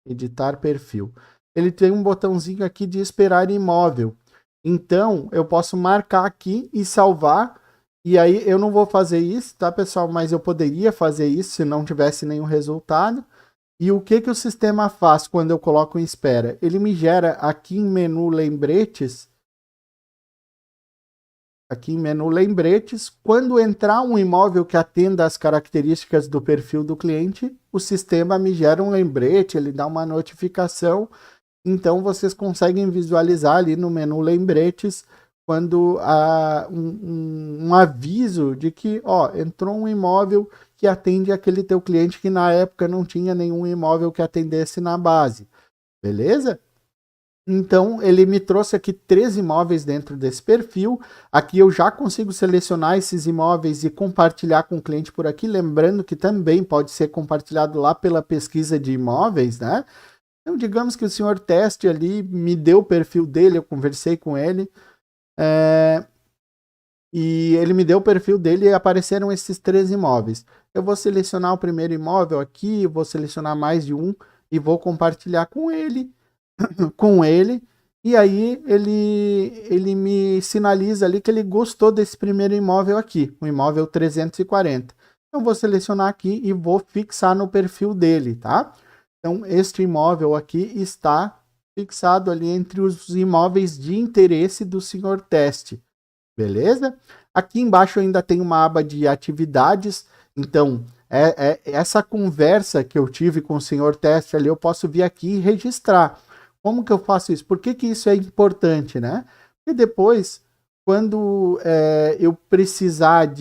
editar perfil. Ele tem um botãozinho aqui de esperar imóvel. Então, eu posso marcar aqui e salvar. E aí, eu não vou fazer isso, tá, pessoal? Mas eu poderia fazer isso se não tivesse nenhum resultado. E o que o sistema faz quando eu coloco em espera? Ele me gera aqui em menu lembretes. Aqui em menu lembretes, quando entrar um imóvel que atenda às características do perfil do cliente, o sistema me gera um lembrete, ele dá uma notificação. Então vocês conseguem visualizar ali no menu lembretes quando há um aviso de que entrou um imóvel que atende aquele teu cliente que na época não tinha nenhum imóvel que atendesse na base. Beleza? Então, ele me trouxe aqui 3 imóveis dentro desse perfil. Aqui eu já consigo selecionar esses imóveis e compartilhar com o cliente por aqui. Lembrando que também pode ser compartilhado lá pela pesquisa de imóveis, né? Então, digamos que o senhor teste ali me deu o perfil dele, eu conversei com ele. E ele me deu o perfil dele e apareceram esses 3 imóveis. Eu vou selecionar o primeiro imóvel aqui, vou selecionar mais de um e vou compartilhar com ele. E aí ele me sinaliza ali que ele gostou desse primeiro imóvel aqui, o imóvel 340. Então vou selecionar aqui e vou fixar no perfil dele, tá? Então este imóvel aqui está fixado ali entre os imóveis de interesse do senhor teste, beleza? Aqui embaixo ainda tem uma aba de atividades, então essa conversa que eu tive com o senhor teste ali, eu posso vir aqui e registrar. Como que eu faço isso? Por que isso é importante, né? Porque depois, quando eu precisar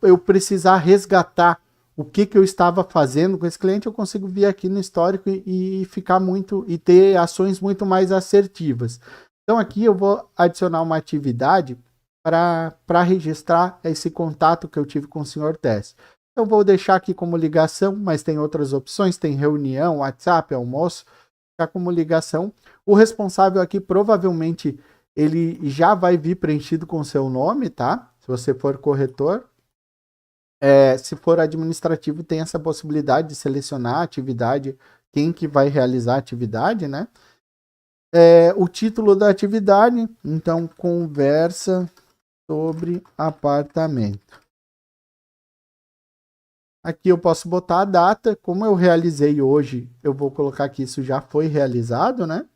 eu precisar resgatar o que eu estava fazendo com esse cliente, eu consigo vir aqui no histórico e ficar e ter ações muito mais assertivas. Então aqui eu vou adicionar uma atividade para registrar esse contato que eu tive com o senhor Tess. Então vou deixar aqui como ligação, mas tem outras opções, tem reunião, WhatsApp, almoço, como ligação. O responsável aqui provavelmente ele já vai vir preenchido com seu nome, tá? Se você for corretor. Se for administrativo, tem essa possibilidade de selecionar a atividade, quem que vai realizar a atividade, né? O título da atividade, então, conversa sobre apartamento. Aqui eu posso botar a data, como eu realizei hoje, eu vou colocar que isso já foi realizado, né?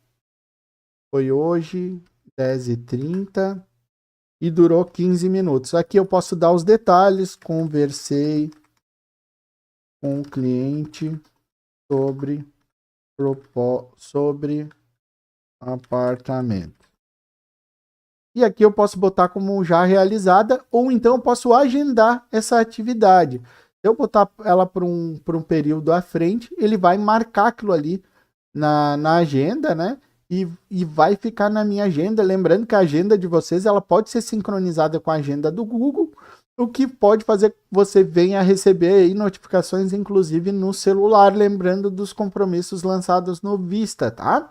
Foi hoje, 10h30, e durou 15 minutos. Aqui eu posso dar os detalhes, conversei com o cliente sobre apartamento. E aqui eu posso botar como já realizada, ou então eu posso agendar essa atividade. Se eu botar ela para um período à frente, ele vai marcar aquilo ali na agenda, né? E vai ficar na minha agenda. Lembrando que a agenda de vocês ela pode ser sincronizada com a agenda do Google, o que pode fazer que você venha a receber aí notificações, inclusive no celular, lembrando dos compromissos lançados no Vista, tá?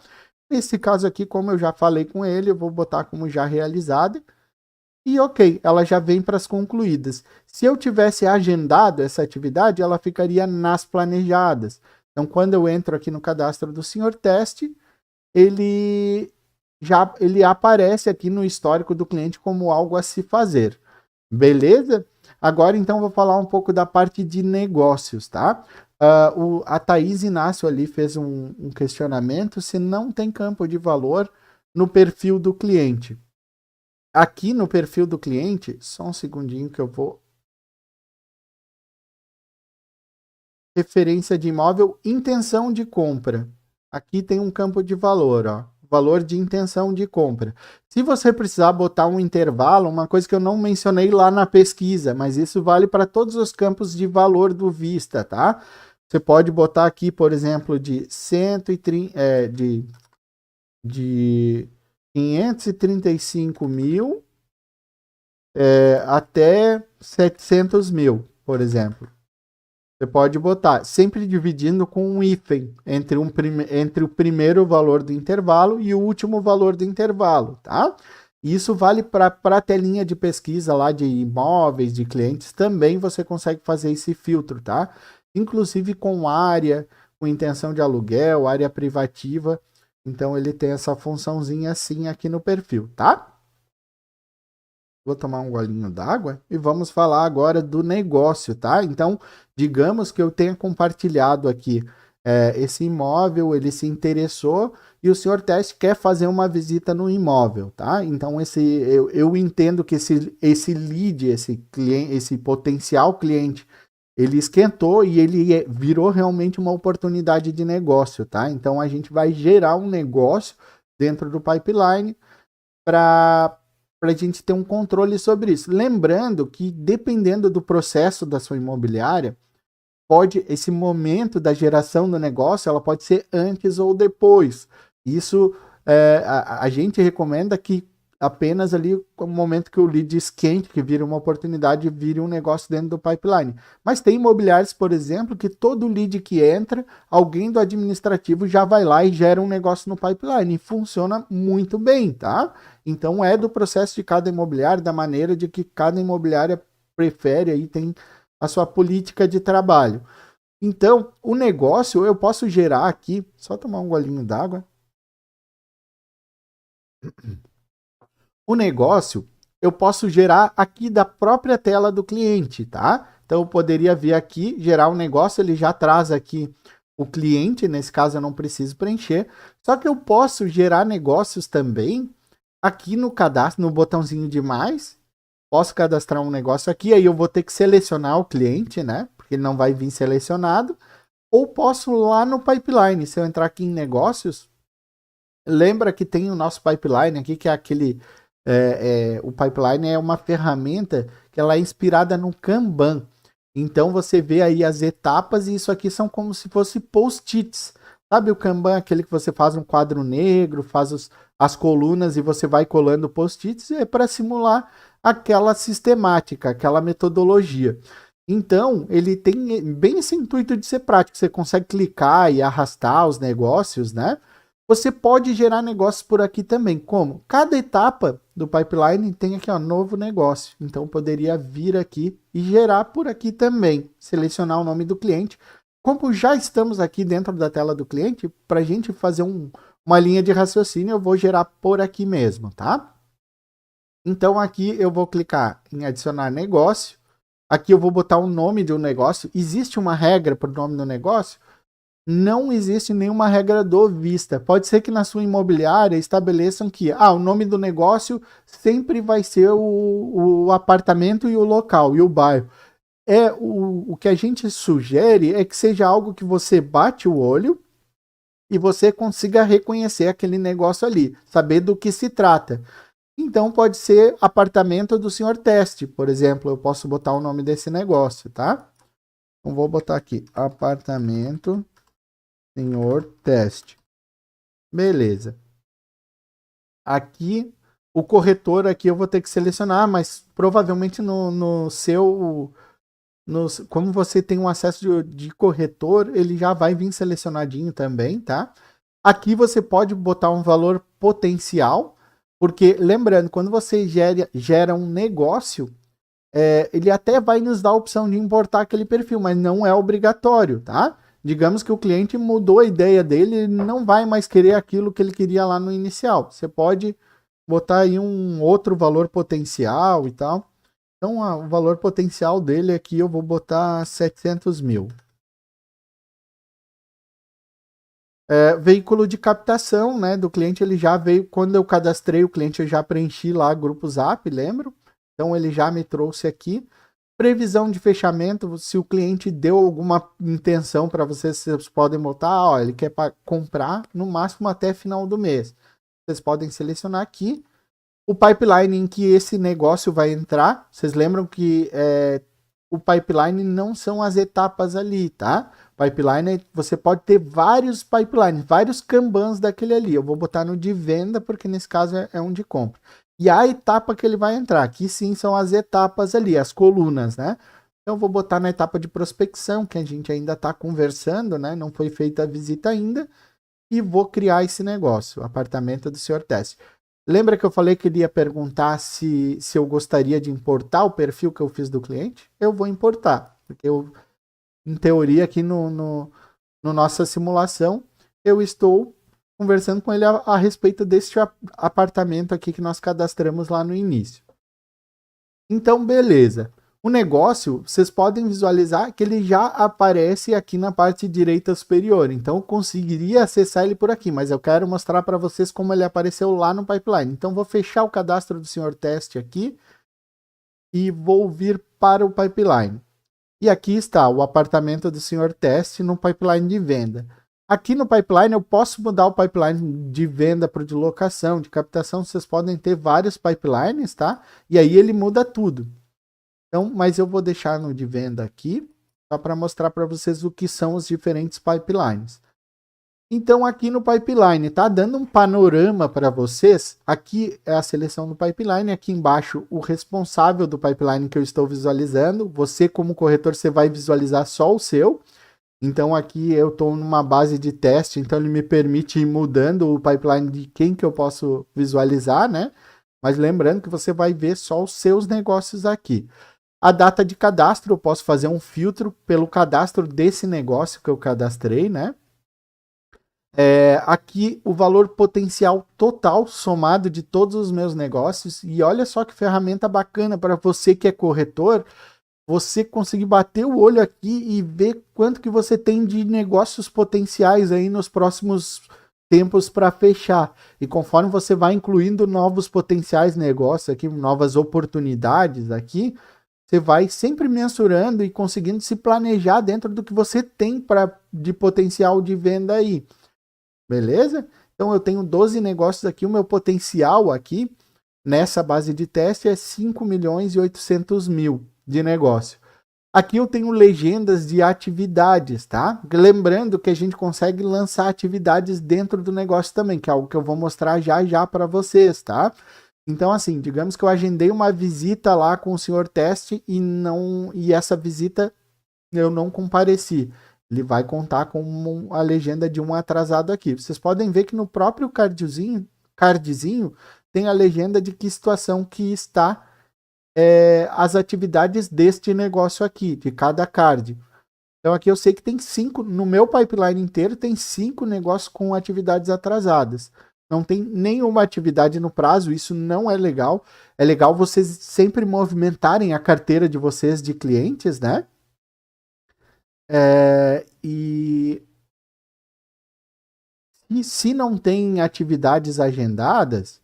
Nesse caso aqui, como eu já falei com ele, eu vou botar como já realizada. E ok, ela já vem para as concluídas. Se eu tivesse agendado essa atividade, ela ficaria nas planejadas. Então, quando eu entro aqui no cadastro do senhor teste, ele aparece aqui no histórico do cliente como algo a se fazer. Beleza? Agora, então, vou falar um pouco da parte de negócios, tá? A Thaís Inácio ali fez um questionamento se não tem campo de valor no perfil do cliente. Aqui no perfil do cliente, só um segundinho que eu vou... Referência de imóvel, intenção de compra. Aqui tem um campo de valor, ó. Valor de intenção de compra. Se você precisar botar um intervalo, uma coisa que eu não mencionei lá na pesquisa, mas isso vale para todos os campos de valor do Vista, tá? Você pode botar aqui, por exemplo, de 535 mil até 700 mil, por exemplo. Você pode botar, sempre dividindo com um hífen entre o primeiro valor do intervalo e o último valor do intervalo, tá? Isso vale para a telinha de pesquisa lá de imóveis, de clientes, também você consegue fazer esse filtro, tá? Inclusive com área, com intenção de aluguel, área privativa. Então ele tem essa funçãozinha assim aqui no perfil, tá? Vou tomar um golinho d'água e vamos falar agora do negócio, tá? Então, digamos que eu tenha compartilhado aqui esse imóvel, ele se interessou e o senhor teste quer fazer uma visita no imóvel, tá? Então, eu entendo que esse lead, esse cliente, esse potencial cliente, ele esquentou e ele virou realmente uma oportunidade de negócio, tá? Então, a gente vai gerar um negócio dentro do pipeline para a gente ter um controle sobre isso. Lembrando que, dependendo do processo da sua imobiliária, esse momento da geração do negócio, ela pode ser antes ou depois. Isso a gente recomenda que apenas ali no momento que o lead esquente, que vira uma oportunidade, vire um negócio dentro do pipeline. Mas tem imobiliários, por exemplo, que todo lead que entra, alguém do administrativo já vai lá e gera um negócio no pipeline. E funciona muito bem, tá? Então é do processo de cada imobiliário, da maneira de que cada imobiliária prefere, aí tem a sua política de trabalho. Então, o negócio eu posso gerar aqui, só tomar um golinho d'água. O negócio eu posso gerar aqui da própria tela do cliente, tá? Então eu poderia vir aqui, gerar um negócio, ele já traz aqui o cliente, nesse caso eu não preciso preencher, só que eu posso gerar negócios também aqui no cadastro, no botãozinho de mais, posso cadastrar um negócio aqui, aí eu vou ter que selecionar o cliente, né? Porque ele não vai vir selecionado, ou posso lá no pipeline, se eu entrar aqui em negócios, lembra que tem o nosso pipeline aqui, que é aquele... o pipeline é uma ferramenta que ela é inspirada no Kanban. Então você vê aí as etapas e isso aqui são como se fosse post-its. Sabe o Kanban, aquele que você faz um quadro negro, faz as colunas e você vai colando post-its, é para simular aquela sistemática, aquela metodologia. Então, ele tem bem esse intuito de ser prático. Você consegue clicar e arrastar os negócios, né? Você pode gerar negócios por aqui também. Como? Cada etapa do pipeline tem aqui, ó, novo negócio. Então, poderia vir aqui e gerar por aqui também. Selecionar o nome do cliente. Como já estamos aqui dentro da tela do cliente, para a gente fazer uma linha de raciocínio, eu vou gerar por aqui mesmo, tá? Então, aqui eu vou clicar em adicionar negócio. Aqui eu vou botar o nome de um negócio. Existe uma regra para o nome do negócio? Não existe nenhuma regra do Vista. Pode ser que na sua imobiliária estabeleçam que o nome do negócio sempre vai ser o apartamento e o local, e o bairro. O que a gente sugere é que seja algo que você bate o olho e você consiga reconhecer aquele negócio ali, saber do que se trata. Então pode ser apartamento do senhor Teste, por exemplo, eu posso botar o nome desse negócio, tá? Então vou botar aqui, apartamento senhor Teste. Beleza. Aqui, o corretor aqui eu vou ter que selecionar, mas provavelmente no seu... como você tem um acesso de corretor, ele já vai vir selecionadinho também, tá? Aqui você pode botar um valor potencial, porque lembrando, quando você gera um negócio, ele até vai nos dar a opção de importar aquele perfil, mas não é obrigatório, tá? Digamos que o cliente mudou a ideia dele, ele não vai mais querer aquilo que ele queria lá no inicial. Você pode botar aí um outro valor potencial e tal. Então, o valor potencial dele aqui eu vou botar 700 mil. Veículo de captação, né, do cliente, ele já veio, quando eu cadastrei o cliente, eu já preenchi lá grupo Zap, lembro? Então, ele já me trouxe aqui. Previsão de fechamento, se o cliente deu alguma intenção para vocês podem botar, ele quer comprar no máximo até final do mês. Vocês podem selecionar aqui. O pipeline em que esse negócio vai entrar, vocês lembram que o pipeline não são as etapas ali, tá? Pipeline, você pode ter vários pipelines, vários kanbans daquele ali. Eu vou botar no de venda, porque nesse caso é um de compra. E a etapa que ele vai entrar, aqui sim são as etapas ali, as colunas, né? Então eu vou botar na etapa de prospecção, que a gente ainda está conversando, né? Não foi feita a visita ainda. E vou criar esse negócio, apartamento do senhor Teste. Lembra que eu falei que ele ia perguntar se eu gostaria de importar o perfil que eu fiz do cliente? Eu vou importar, porque eu, em teoria, aqui no nossa simulação, eu estou conversando com ele a respeito deste apartamento aqui que nós cadastramos lá no início. Então, beleza. O negócio, vocês podem visualizar que ele já aparece aqui na parte direita superior. Então, eu conseguiria acessar ele por aqui, mas eu quero mostrar para vocês como ele apareceu lá no pipeline. Então, vou fechar o cadastro do senhor Teste aqui e vou vir para o pipeline. E aqui está o apartamento do senhor Teste no pipeline de venda. Aqui no pipeline eu posso mudar o pipeline de venda para o de locação, de captação. Vocês podem ter vários pipelines, tá? E aí ele muda tudo. Então, mas eu vou deixar no de venda aqui, só para mostrar para vocês o que são os diferentes pipelines. Então, aqui no pipeline, tá dando um panorama para vocês. Aqui é a seleção do pipeline, aqui embaixo o responsável do pipeline que eu estou visualizando. Você, como corretor, você vai visualizar só o seu. Então, aqui eu estou numa base de teste, então ele me permite ir mudando o pipeline de quem que eu posso visualizar, né? Mas lembrando que você vai ver só os seus negócios aqui. A data de cadastro, eu posso fazer um filtro pelo cadastro desse negócio que eu cadastrei, né? Aqui o valor potencial total somado de todos os meus negócios. E olha só que ferramenta bacana para você que é corretor, você conseguir bater o olho aqui e ver quanto que você tem de negócios potenciais aí nos próximos tempos para fechar. E conforme você vai incluindo novos potenciais negócios aqui, novas oportunidades aqui, você vai sempre mensurando e conseguindo se planejar dentro do que você tem de potencial de venda aí. Beleza? Então eu tenho 12 negócios aqui, o meu potencial aqui nessa base de teste é 5.800.000 de negócio. Aqui eu tenho legendas de atividades, tá? Lembrando que a gente consegue lançar atividades dentro do negócio também, que é algo que eu vou mostrar já para vocês, tá? Então, assim, digamos que eu agendei uma visita lá com o senhor Teste e essa visita eu não compareci. Ele vai contar com a legenda de um atrasado aqui. Vocês podem ver que no próprio cardzinho tem a legenda de que situação que está as atividades deste negócio aqui, de cada card. Então aqui eu sei que tem 5, no meu pipeline inteiro tem 5 negócios com atividades atrasadas. não tem nenhuma atividade no prazo, isso não é legal. É legal vocês sempre movimentarem a carteira de vocês de clientes, né? E se não tem atividades agendadas,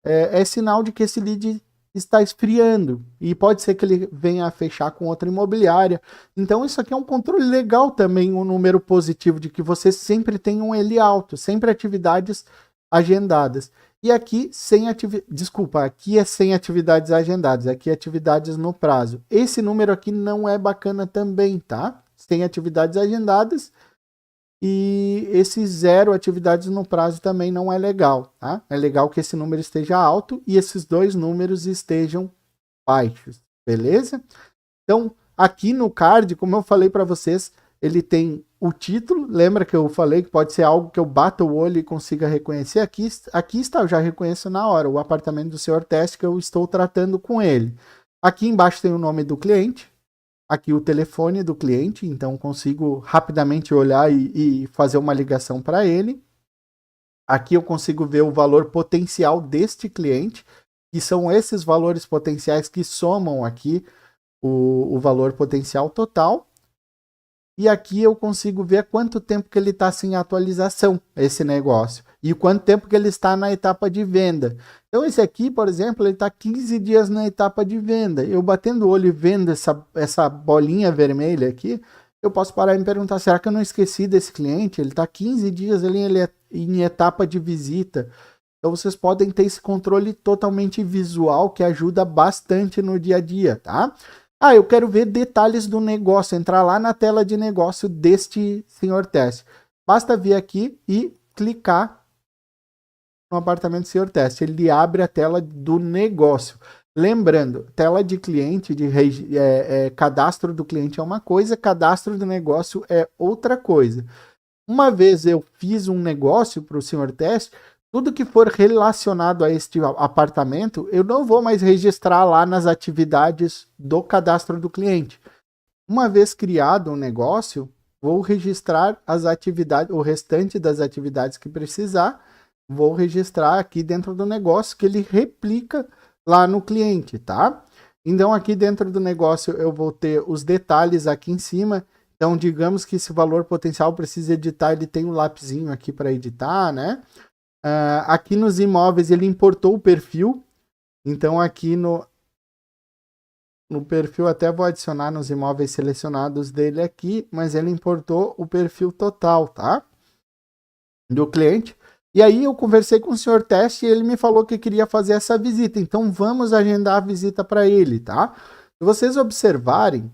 é sinal de que esse lead está esfriando e pode ser que ele venha a fechar com outra imobiliária. Então isso aqui é um controle legal também, um número positivo de que você sempre tem um ele alto, sempre atividades agendadas. E aqui aqui é sem atividades agendadas, aqui é atividades no prazo. Esse número aqui não é bacana também, tá? Sem atividades agendadas. E esse 0 atividades no prazo também não é legal, tá? É legal que esse número esteja alto e esses dois números estejam baixos, beleza? Então, aqui no card, como eu falei para vocês, ele tem o título, lembra que eu falei que pode ser algo que eu bata o olho e consiga reconhecer? Aqui está, eu já reconheço na hora, o apartamento do Sr. Teste que eu estou tratando com ele. Aqui embaixo tem o nome do cliente, aqui o telefone do cliente, então consigo rapidamente olhar e fazer uma ligação para ele. Aqui eu consigo ver o valor potencial deste cliente, que são esses valores potenciais que somam aqui o valor potencial total. E aqui eu consigo ver quanto tempo que ele está sem atualização, esse negócio. E quanto tempo que ele está na etapa de venda. Então esse aqui, por exemplo, ele está 15 dias na etapa de venda. Eu batendo o olho e vendo essa bolinha vermelha aqui, eu posso parar e me perguntar, será que eu não esqueci desse cliente? Ele está 15 dias ali em etapa de visita. Então vocês podem ter esse controle totalmente visual que ajuda bastante no dia a dia, tá? Eu quero ver detalhes do negócio, entrar lá na tela de negócio deste Sr. Teste. Basta vir aqui e clicar no apartamento do Sr. Teste. Ele abre a tela do negócio. Lembrando, tela de cliente, cadastro do cliente é uma coisa, cadastro do negócio é outra coisa. Uma vez eu fiz um negócio para o Sr. Teste, tudo que for relacionado a este apartamento, eu não vou mais registrar lá nas atividades do cadastro do cliente. Uma vez criado um negócio, vou registrar as atividades, o restante das atividades que precisar, vou registrar aqui dentro do negócio que ele replica lá no cliente, tá? Então aqui dentro do negócio eu vou ter os detalhes aqui em cima. Então digamos que esse valor potencial precisa editar, ele tem um lapisinho aqui para editar, né? Aqui nos imóveis ele importou o perfil, então aqui no perfil até vou adicionar nos imóveis selecionados dele aqui, mas ele importou o perfil total, tá? Do cliente. E aí eu conversei com o Sr. Teste e ele me falou que queria fazer essa visita, então vamos agendar a visita para ele, tá? Se vocês observarem,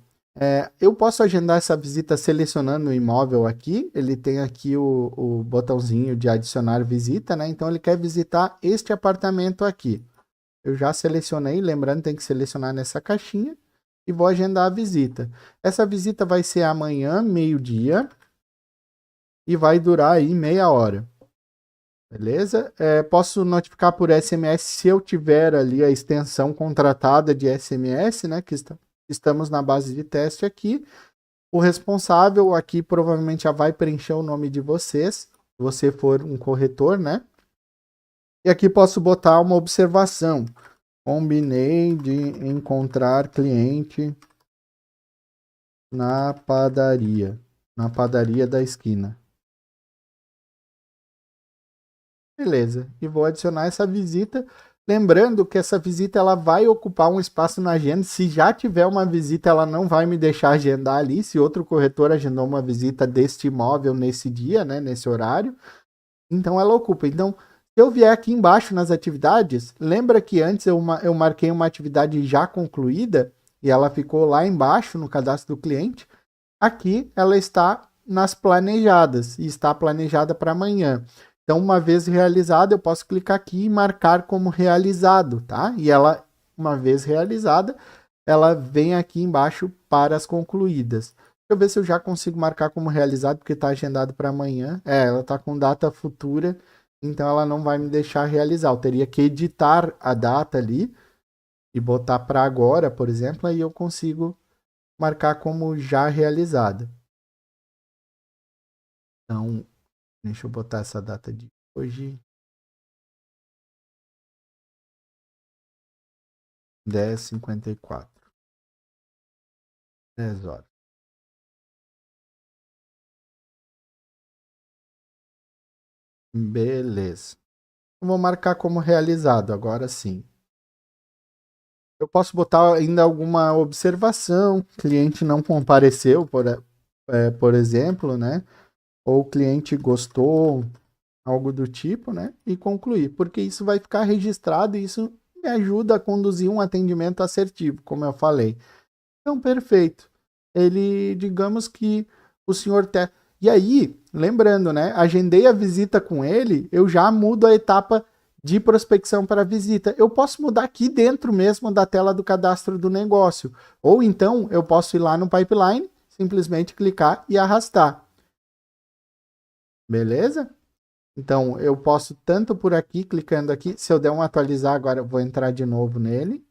eu posso agendar essa visita selecionando o imóvel aqui. Ele tem aqui o botãozinho de adicionar visita, né? Então ele quer visitar este apartamento aqui. Eu já selecionei, lembrando, tem que selecionar nessa caixinha e vou agendar a visita. Essa visita vai ser amanhã, meio-dia, e vai durar aí meia hora. Beleza? Posso notificar por SMS se eu tiver ali a extensão contratada de SMS, né? Que estamos na base de teste aqui. O responsável aqui provavelmente já vai preencher o nome de vocês, se você for um corretor, né? E aqui posso botar uma observação. Combinei de encontrar cliente na padaria da esquina. Beleza, e vou adicionar essa visita. Lembrando que essa visita ela vai ocupar um espaço na agenda. Se já tiver uma visita, ela não vai me deixar agendar ali. Se outro corretor agendou uma visita deste imóvel nesse dia, né, nesse horário, então ela ocupa. Então, se eu vier aqui embaixo nas atividades, lembra que antes eu marquei uma atividade já concluída e ela ficou lá embaixo no cadastro do cliente. Aqui ela está nas planejadas e está planejada para amanhã. Então, uma vez realizada, eu posso clicar aqui e marcar como realizado, tá? E ela, uma vez realizada, ela vem aqui embaixo para as concluídas. Deixa eu ver se eu já consigo marcar como realizado, porque está agendado para amanhã. Ela está com data futura, então ela não vai me deixar realizar. Eu teria que editar a data ali e botar para agora, por exemplo, aí eu consigo marcar como já realizada. Então, deixa eu botar essa data de hoje. 10h54. 10 horas. Beleza. Eu vou marcar como realizado, agora sim. Eu posso botar ainda alguma observação. O cliente não compareceu, por exemplo, né? Ou o cliente gostou, algo do tipo, né? E concluir, porque isso vai ficar registrado e isso me ajuda a conduzir um atendimento assertivo, como eu falei. Então, perfeito. Ele, digamos que o senhor E aí, lembrando, né? Agendei a visita com ele, eu já mudo a etapa de prospecção para visita. Eu posso mudar aqui dentro mesmo da tela do cadastro do negócio. Ou então, eu posso ir lá no pipeline, simplesmente clicar e arrastar. Beleza? Então, eu posso tanto por aqui, clicando aqui, se eu der um atualizar agora, eu vou entrar de novo nele.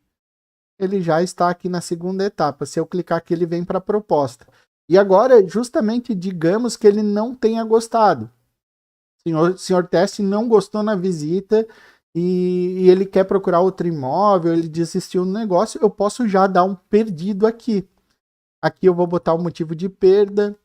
Ele já está aqui na segunda etapa. Se eu clicar aqui, ele vem para a proposta. E agora, justamente, digamos que ele não tenha gostado. O senhor teste não gostou na visita e ele quer procurar outro imóvel, ele desistiu do negócio, eu posso já dar um perdido aqui. Aqui eu vou botar o motivo de perda,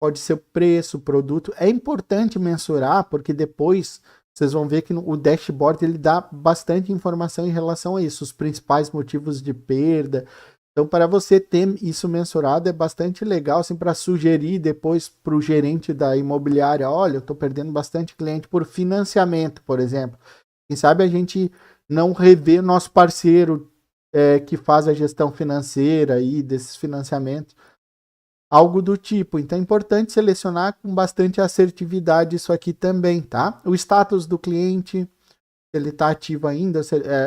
pode ser o preço, o produto. É importante mensurar, porque depois vocês vão ver que o dashboard ele dá bastante informação em relação a isso, os principais motivos de perda. Então, para você ter isso mensurado, é bastante legal, assim, para sugerir depois para o gerente da imobiliária, olha, eu estou perdendo bastante cliente por financiamento, por exemplo. Quem sabe a gente não rever nosso parceiro que faz a gestão financeira aí desses financiamentos, algo do tipo. Então é importante selecionar com bastante assertividade isso aqui também, tá? O status do cliente, se ele está ativo ainda,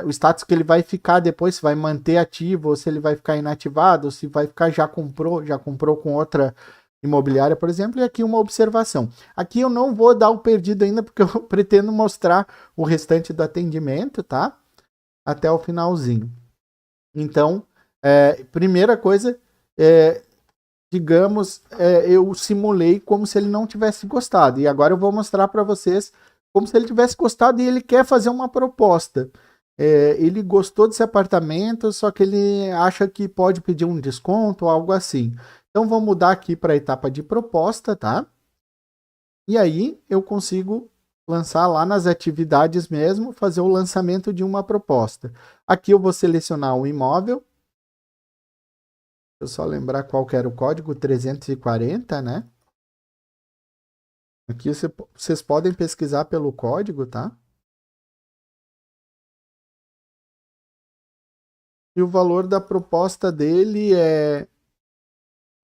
o status que ele vai ficar depois, se vai manter ativo ou se ele vai ficar inativado, ou se vai ficar já comprou com outra imobiliária, por exemplo. E aqui uma observação. Aqui eu não vou dar o perdido ainda, porque eu pretendo mostrar o restante do atendimento, tá? Até o finalzinho. Então, primeira coisa, digamos, eu simulei como se ele não tivesse gostado. E agora eu vou mostrar para vocês como se ele tivesse gostado e ele quer fazer uma proposta. Ele gostou desse apartamento, só que ele acha que pode pedir um desconto ou algo assim. Então, vou mudar aqui para a etapa de proposta, tá? E aí eu consigo lançar lá nas atividades mesmo, fazer o lançamento de uma proposta. Aqui eu vou selecionar o imóvel. Deixa eu só lembrar qual que era o código, 340, né? Aqui vocês podem pesquisar pelo código, tá? E o valor da proposta dele é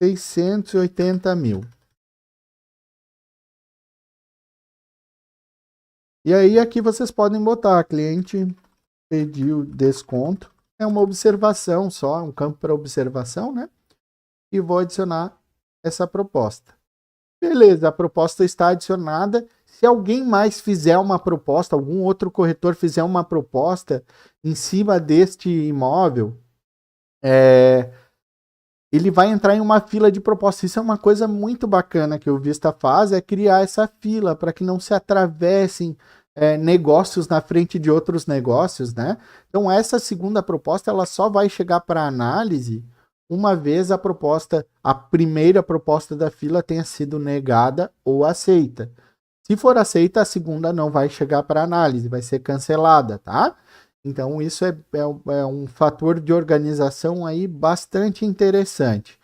680 mil. E aí aqui vocês podem botar, cliente pediu desconto. É uma observação só, um campo para observação, né? E vou adicionar essa proposta. Beleza, a proposta está adicionada. Se alguém mais fizer uma proposta, algum outro corretor fizer uma proposta em cima deste imóvel, ele vai entrar em uma fila de propostas. Isso é uma coisa muito bacana que o Vista faz, é criar essa fila para que não se atravessem negócios na frente de outros negócios, né? Então essa segunda proposta ela só vai chegar para análise uma vez a primeira proposta da fila tenha sido negada ou aceita. Se for aceita, a segunda não vai chegar para análise, vai ser cancelada, tá? Então, isso é um fator de organização aí bastante interessante.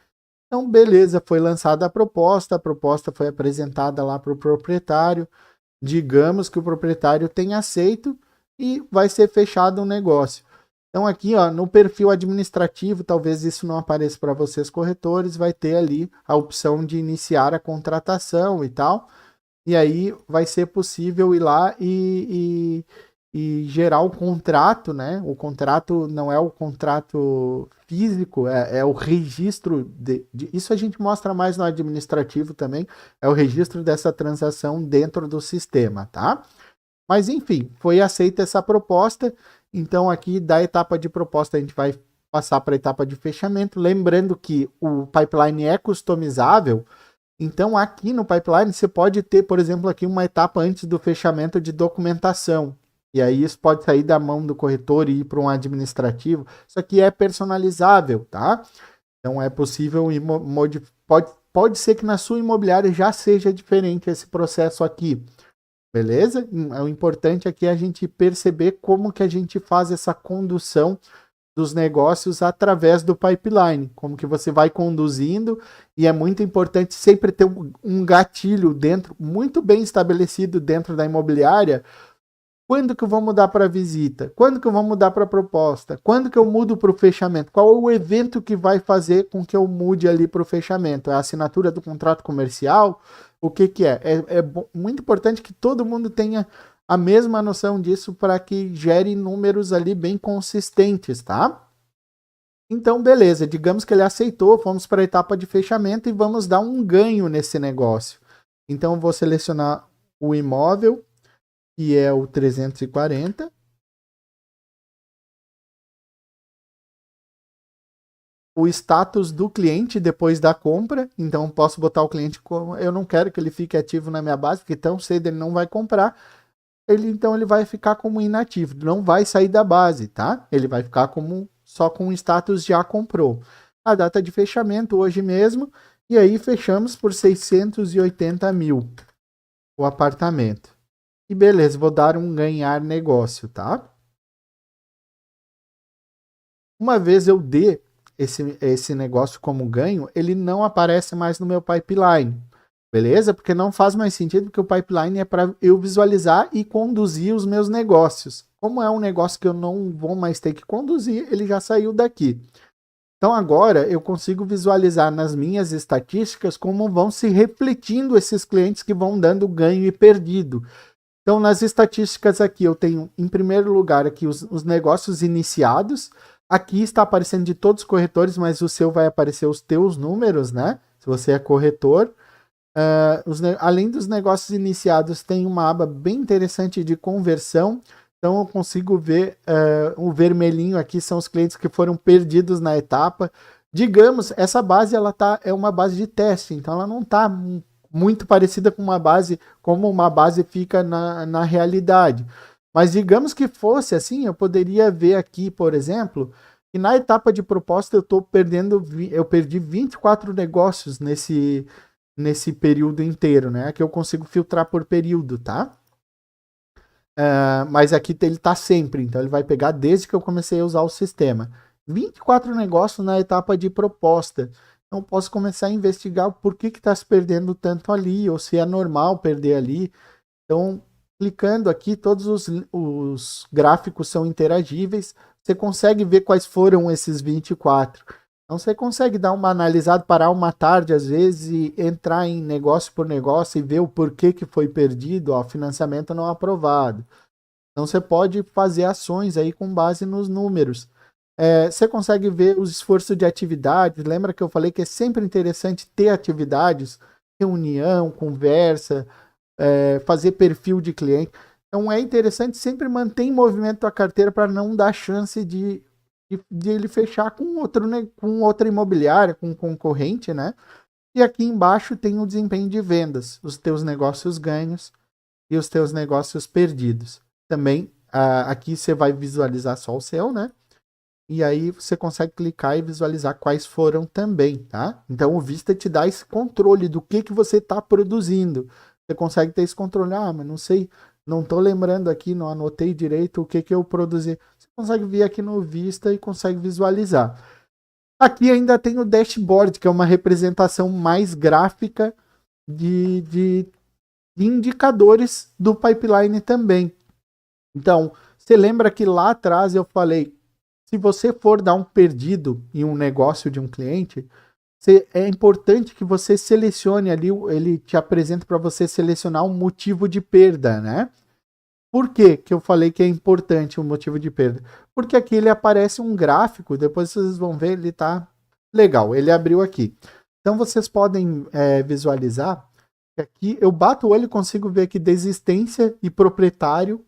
Então, beleza, foi lançada a proposta foi apresentada lá para o proprietário. Digamos que o proprietário tenha aceito e vai ser fechado um negócio. Então, aqui ó, no perfil administrativo, talvez isso não apareça para vocês corretores, vai ter ali a opção de iniciar a contratação e tal. E aí vai ser possível ir lá e gerar o contrato, né? O contrato não é o contrato físico, é o registro isso a gente mostra mais no administrativo também, é o registro dessa transação dentro do sistema, tá? Mas enfim, foi aceita essa proposta, então aqui da etapa de proposta a gente vai passar para a etapa de fechamento, lembrando que o pipeline é customizável, Então, aqui no pipeline, você pode ter, por exemplo, aqui uma etapa antes do fechamento de documentação. E aí isso pode sair da mão do corretor e ir para um administrativo. Isso aqui é personalizável, tá? Então, é possível pode ser que na sua imobiliária já seja diferente esse processo aqui. Beleza? O importante aqui é a gente perceber como que a gente faz essa condução dos negócios através do pipeline, como que você vai conduzindo, e é muito importante sempre ter um gatilho dentro, muito bem estabelecido dentro da imobiliária. Quando que eu vou mudar para visita? Quando que eu vou mudar para proposta? Quando que eu mudo para o fechamento? Qual é o evento que vai fazer com que eu mude ali para o fechamento? É a assinatura do contrato comercial? O que que é? É muito importante que todo mundo tenha a mesma noção disso para que gere números ali bem consistentes, tá? Então, beleza, digamos que ele aceitou, fomos para a etapa de fechamento e vamos dar um ganho nesse negócio. Então, vou selecionar o imóvel, que é o 340. O status do cliente depois da compra, então posso botar o cliente como eu não quero que ele fique ativo na minha base, porque tão cedo ele não vai comprar. Então ele vai ficar como inativo, não vai sair da base, tá? Ele vai ficar como só com o status já comprou. A data de fechamento hoje mesmo, e aí fechamos por 680 mil o apartamento. E beleza, vou dar um ganhar negócio, tá? Uma vez eu dê esse negócio como ganho, ele não aparece mais no meu pipeline. Beleza? Porque não faz mais sentido, porque o pipeline é para eu visualizar e conduzir os meus negócios. Como é um negócio que eu não vou mais ter que conduzir, ele já saiu daqui. Então agora eu consigo visualizar nas minhas estatísticas como vão se refletindo esses clientes que vão dando ganho e perdido. Então nas estatísticas aqui eu tenho em primeiro lugar aqui os negócios iniciados. Aqui está aparecendo de todos os corretores, mas o seu vai aparecer os teus números, né? Se você é corretor. Além dos negócios iniciados, tem uma aba bem interessante de conversão. Então eu consigo ver o vermelhinho aqui são os clientes que foram perdidos na etapa. Digamos, essa base é uma base de teste, então ela não está muito parecida com uma base, como uma base fica na realidade. Mas digamos que fosse assim, eu poderia ver aqui, por exemplo, que na etapa de proposta eu perdi 24 negócios nesse período inteiro, né? Aqui eu consigo filtrar por período, tá? Mas aqui ele tá sempre, então ele vai pegar desde que eu comecei a usar o sistema. 24 negócios na etapa de proposta. Então posso começar a investigar por que está se perdendo tanto ali, ou se é normal perder ali. Então, clicando aqui, todos os gráficos são interagíveis. Você consegue ver quais foram esses 24. Então você consegue dar uma analisada, parar uma tarde às vezes e entrar em negócio por negócio e ver o porquê que foi perdido, ó, financiamento não aprovado. Então você pode fazer ações aí com base nos números. Você consegue ver os esforços de atividade. Lembra que eu falei que é sempre interessante ter atividades, reunião, conversa, fazer perfil de cliente. Então é interessante sempre manter em movimento a carteira para não dar chance de ele fechar com outra imobiliária, com um concorrente, né? E aqui embaixo tem o desempenho de vendas, os teus negócios ganhos e os teus negócios perdidos. Também aqui você vai visualizar só o seu, né? E aí você consegue clicar e visualizar quais foram também, tá? Então o Vista te dá esse controle do que você está produzindo. Você consegue ter esse controle, mas não sei, não estou lembrando aqui, não anotei direito o que eu produzi. Você consegue vir aqui no Vista e consegue visualizar. Aqui ainda tem o dashboard, que é uma representação mais gráfica de indicadores do pipeline também. Então, você lembra que lá atrás eu falei, se você for dar um perdido em um negócio de um cliente, é importante que você selecione ali, ele te apresenta para você selecionar um motivo de perda, né? Por que eu falei que é importante o motivo de perda? Porque aqui ele aparece um gráfico, depois vocês vão ver, ele tá legal, ele abriu aqui. Então vocês podem visualizar que aqui eu bato o olho e consigo ver aqui desistência e proprietário.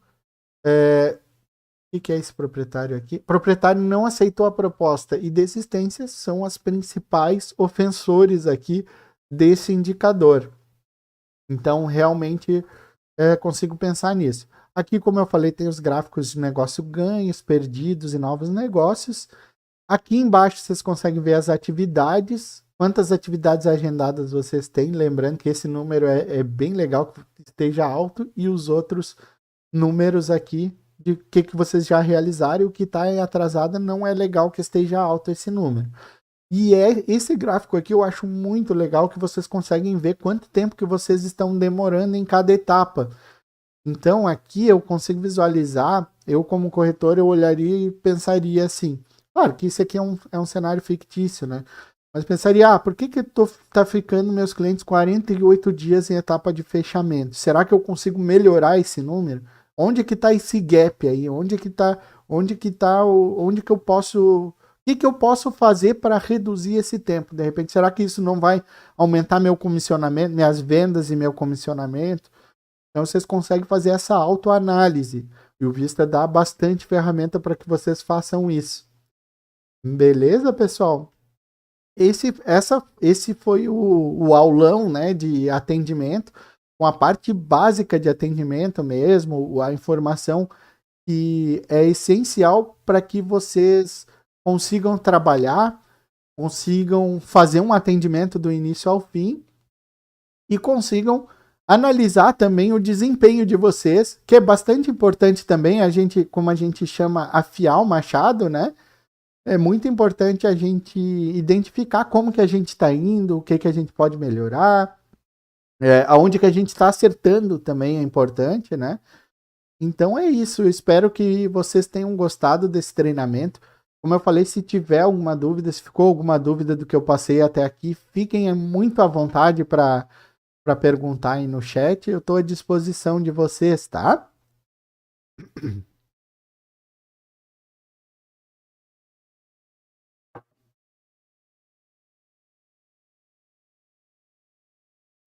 O que é esse proprietário aqui? Proprietário não aceitou a proposta e desistência são as principais ofensores aqui desse indicador. Então, realmente, consigo pensar nisso. Aqui, como eu falei, tem os gráficos de negócio ganhos, perdidos e novos negócios. Aqui embaixo vocês conseguem ver as atividades, quantas atividades agendadas vocês têm. Lembrando que esse número é bem legal que esteja alto, e os outros números aqui de que vocês já realizaram, e o que está atrasado não é legal que esteja alto esse número. E esse gráfico aqui eu acho muito legal, que vocês conseguem ver quanto tempo que vocês estão demorando em cada etapa. Então aqui eu consigo visualizar, eu como corretor, eu olharia e pensaria assim, claro que isso aqui é um cenário fictício, né? Mas pensaria, por que tá ficando meus clientes 48 dias em etapa de fechamento? Será que eu consigo melhorar esse número? Onde que tá esse gap aí? Onde que eu posso... O que eu posso fazer para reduzir esse tempo? De repente, será que isso não vai aumentar meu comissionamento, minhas vendas e meu comissionamento? Então vocês conseguem fazer essa autoanálise. E o Vista dá bastante ferramenta para que vocês façam isso. Beleza, pessoal? Esse foi o aulão, né, de atendimento, com a parte básica de atendimento mesmo, a informação que é essencial para que vocês consigam trabalhar, consigam fazer um atendimento do início ao fim e consigam analisar também o desempenho de vocês, que é bastante importante também, como a gente chama, afiar o machado, né? É muito importante a gente identificar como que a gente está indo, o que a gente pode melhorar, aonde que a gente está acertando também é importante, né? Então é isso, eu espero que vocês tenham gostado desse treinamento. Como eu falei, se tiver alguma dúvida, se ficou alguma dúvida do que eu passei até aqui, fiquem muito à vontade para perguntar aí no chat. Eu estou à disposição de vocês, tá?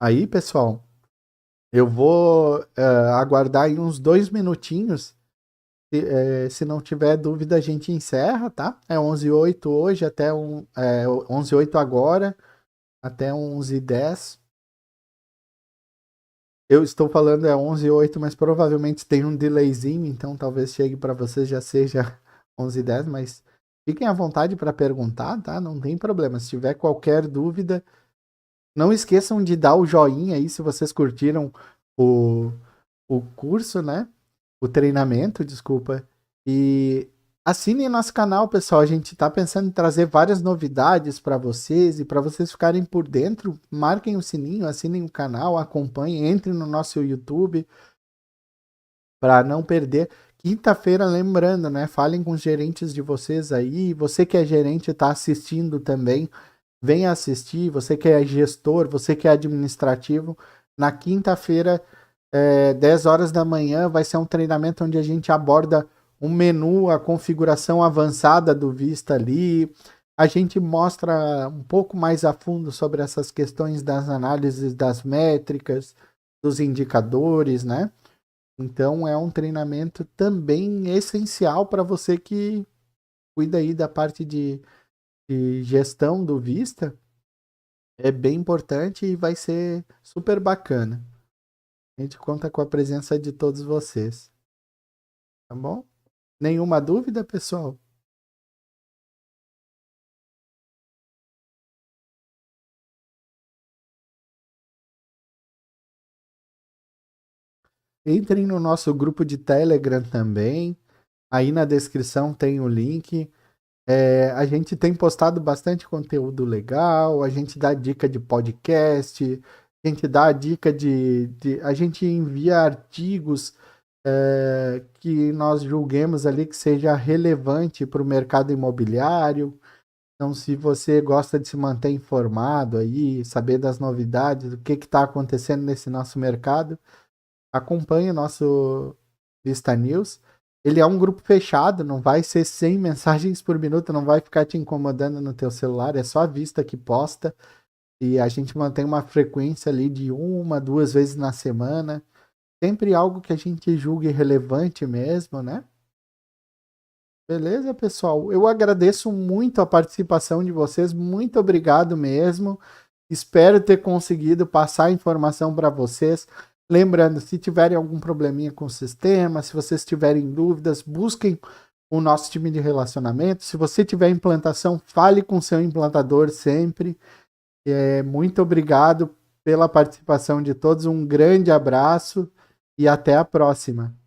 Aí, pessoal, eu vou aguardar aí uns 2 minutinhos. Se não tiver dúvida, a gente encerra, tá? É 11h08 hoje, 11h08 agora, até 11h10. Eu estou falando 11h08, mas provavelmente tem um delayzinho, então talvez chegue para vocês já seja 11h10, mas fiquem à vontade para perguntar, tá? Não tem problema. Se tiver qualquer dúvida, não esqueçam de dar o joinha aí se vocês curtiram o, o curso, né? O treinamento, desculpa. E assinem nosso canal, pessoal. A gente está pensando em trazer várias novidades para vocês, e para vocês ficarem por dentro, marquem o sininho, assinem o canal, acompanhem, entrem no nosso YouTube para não perder. Quinta-feira, lembrando, né? Falem com os gerentes de vocês aí. Você que é gerente está assistindo também, venha assistir. Você que é gestor, você que é administrativo, na quinta-feira, 10 horas da manhã, vai ser um treinamento onde a gente aborda um menu, a configuração avançada do Vista ali. A gente mostra um pouco mais a fundo sobre essas questões das análises das métricas, dos indicadores, né? Então é um treinamento também essencial para você que cuida aí da parte de gestão do Vista. É bem importante e vai ser super bacana. A gente conta com a presença de todos vocês. Tá bom? Nenhuma dúvida, pessoal? Entrem no nosso grupo de Telegram também. Aí na descrição tem o link. A gente tem postado bastante conteúdo legal. A gente dá dica de podcast. A gente dá a dica a gente envia artigos que nós julguemos ali que seja relevante para o mercado imobiliário. Então, se você gosta de se manter informado aí, saber das novidades, do que está acontecendo nesse nosso mercado, acompanhe o nosso Vista News. Ele é um grupo fechado, não vai ser 100 mensagens por minuto, não vai ficar te incomodando no teu celular, é só a Vista que posta. E a gente mantém uma frequência ali de 1, 2 vezes na semana. Sempre algo que a gente julgue relevante mesmo, né? Beleza, pessoal? Eu agradeço muito a participação de vocês, muito obrigado mesmo. Espero ter conseguido passar a informação para vocês. Lembrando, se tiverem algum probleminha com o sistema, se vocês tiverem dúvidas, busquem o nosso time de relacionamento. Se você tiver implantação, fale com seu implantador sempre. Muito obrigado pela participação de todos. Um grande abraço e até a próxima.